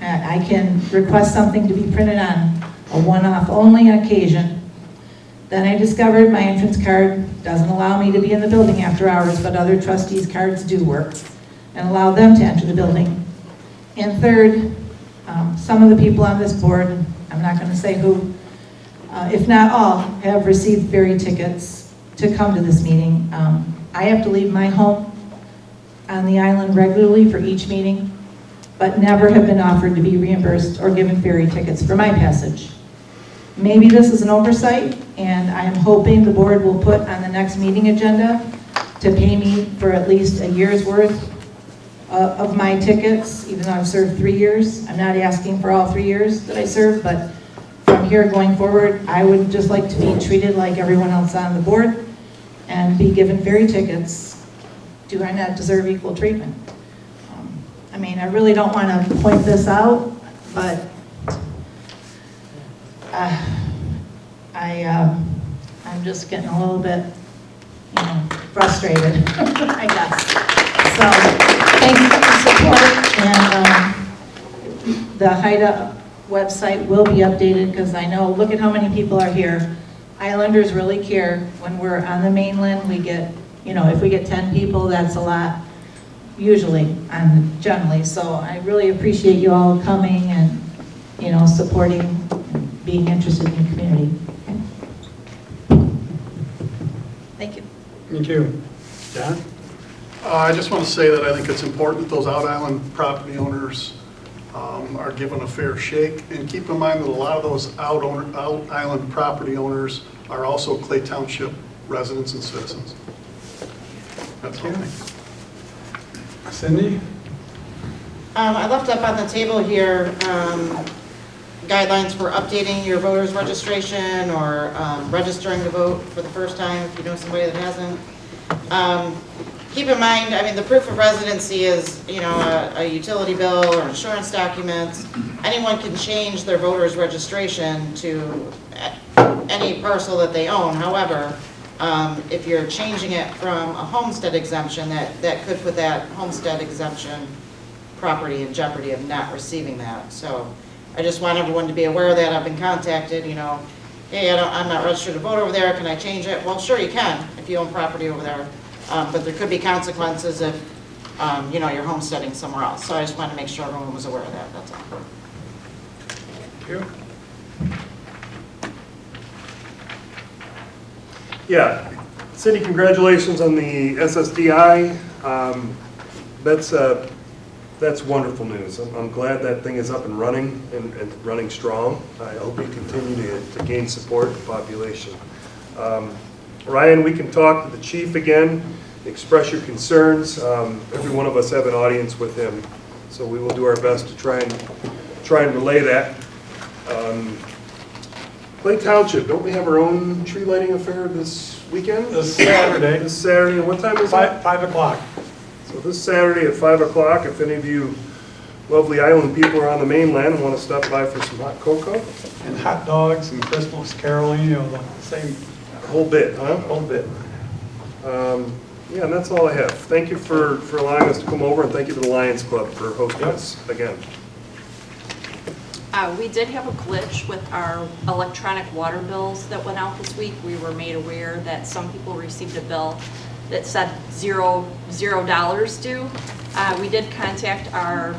L: I can request something to be printed on a one-off only occasion. Then I discovered my entrance card doesn't allow me to be in the building after hours, but other trustees' cards do work and allow them to enter the building. And third, some of the people on this board, I'm not going to say who, if not all, have received ferry tickets to come to this meeting. I have to leave my home on the island regularly for each meeting, but never have been offered to be reimbursed or given ferry tickets for my passage. Maybe this is an oversight, and I am hoping the board will put on the next meeting agenda to pay me for at least a year's worth of my tickets, even though I've served 3 years. I'm not asking for all 3 years that I served, but from here going forward, I would just like to be treated like everyone else on the board and be given ferry tickets. Do I not deserve equal treatment? I mean, I really don't want to point this out, but I'm just getting a little bit, frustrated, I guess. So, thank you for the support, and the HIDA website will be updated, because I know, look at how many people are here. Islanders really care. When we're on the mainland, we get, if we get 10 people, that's a lot, usually, and generally. So I really appreciate you all coming and, supporting, and being interested in the community. Okay. Thank you.
A: Thank you. John?
J: I just want to say that I think it's important that those out island property owners are given a fair shake. And keep in mind that a lot of those out island property owners are also Clay Township residents and citizens. That's all.
A: Cindy?
B: I left up on the table here guidelines for updating your voter's registration or registering to vote for the first time if you know somebody that hasn't. Keep in mind, the proof of residency is, a utility bill or insurance documents. Anyone can change their voter's registration to any parcel that they own. However, if you're changing it from a homestead exemption, that could put that homestead exemption property in jeopardy of not receiving that. So I just want everyone to be aware of that. I've been contacted, hey, I'm not registered to vote over there, can I change it? Well, sure you can if you own property over there. But there could be consequences if, you're homesteading somewhere else. So I just wanted to make sure everyone was aware of that, that's all.
A: Thank you.
D: Yeah, Cindy, congratulations on the SSDI. That's wonderful news. I'm glad that thing is up and running and running strong. I hope you continue to gain support in the population. Ryan, we can talk to the chief again, express your concerns. Every one of us have an audience with him, so we will do our best to try and relay that. Clay Township, don't we have our own tree lighting affair this weekend?
A: This Saturday.
D: This Saturday, and what time is that?
A: 5 o'clock.
D: So this Saturday at 5 o'clock, if any of you lovely island people are on the mainland and want to stop by for some hot cocoa.
A: And hot dogs and Christmas caroling, the same.
D: Whole bit, huh?
A: Whole bit.
D: Yeah, and that's all I have. Thank you for allowing us to come over, and thank you to the Lions Club for hosting us again.
O: We did have a glitch with our electronic water bills that went out this week. We were made aware that some people received a bill that said $0 due. We did contact our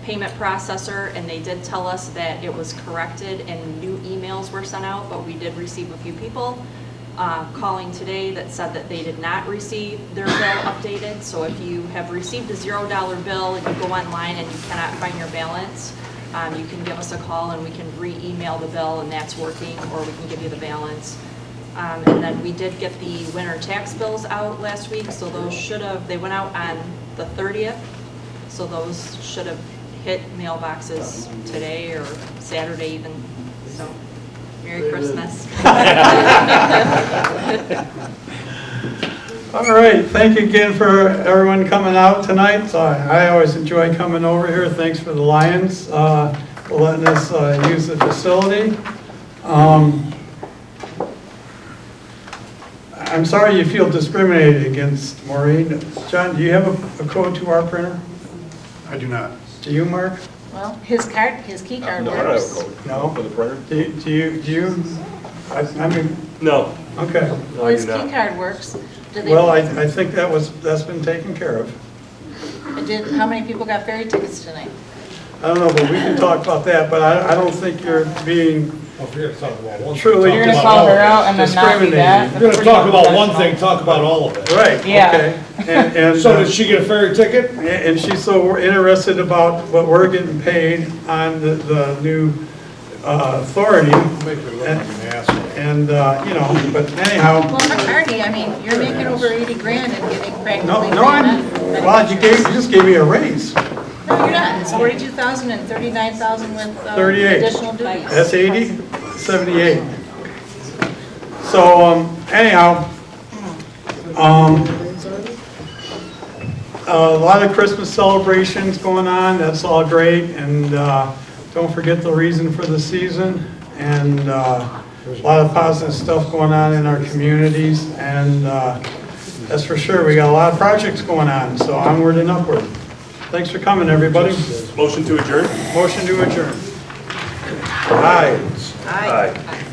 O: payment processor, and they did tell us that it was corrected and new emails were sent out, but we did receive a few people calling today that said that they did not receive their bill updated. So if you have received a $0 bill and you go online and you cannot find your balance, you can give us a call and we can re-email the bill, and that's working, or we can give you the balance. And then we did get the winter tax bills out last week, so those they went out on the 30th, so those should have hit mailboxes today or Saturday even, so Merry Christmas.
A: All right, thank you again for everyone coming out tonight. I always enjoy coming over here. Thanks for the Lions for letting us use the facility. I'm sorry you feel discriminated against, Maureen. John, do you have a code to our printer?
J: I do not.
A: Do you, Mark?
C: Well, his key card
H: No, I don't have a
C: works.
H: code.
A: No.
H: For the printer?
A: Do you? I mean,
D: No.
A: okay.
D: No, I
C: His
D: do
C: key
D: not.
C: card works. Do they-
A: Well, I think that's been taken care of.
C: How many people got ferry tickets tonight?
A: I don't know, but we can talk about that, but I don't think you're being
P: If you're gonna talk about one thing,
A: truly
P: talk
Q: You're gonna
P: about
Q: call
P: all
Q: her
P: of it.
Q: out and then not do that?
A: discriminating.
P: If you're gonna talk about one thing, talk about all of it.
A: Right,
Q: Yeah.
A: okay. And,
P: So did she get a ferry ticket?
A: and she's so interested about what we're getting paid on the new authority.
P: Make her look like an asshole.
A: And, you know, but anyhow,
C: Well, McCartney, I mean, you're making over 80 grand and getting practically.
A: no, well, you just gave me a raise,
C: No, you're not. It's 42,000 and 39,000 with
A: 38.
C: additional duties.
A: That's 80, 78. So, anyhow, a lot of Christmas celebrations going on, that's all great, and don't forget the reason for the season, and a lot of positive stuff going on in our communities, and that's for sure. We got a lot of projects going on, so onward and upward. Thanks for coming, everybody.
D: Motion to adjourn?
A: Motion to adjourn. Aye.
C: Aye.
D: Aye.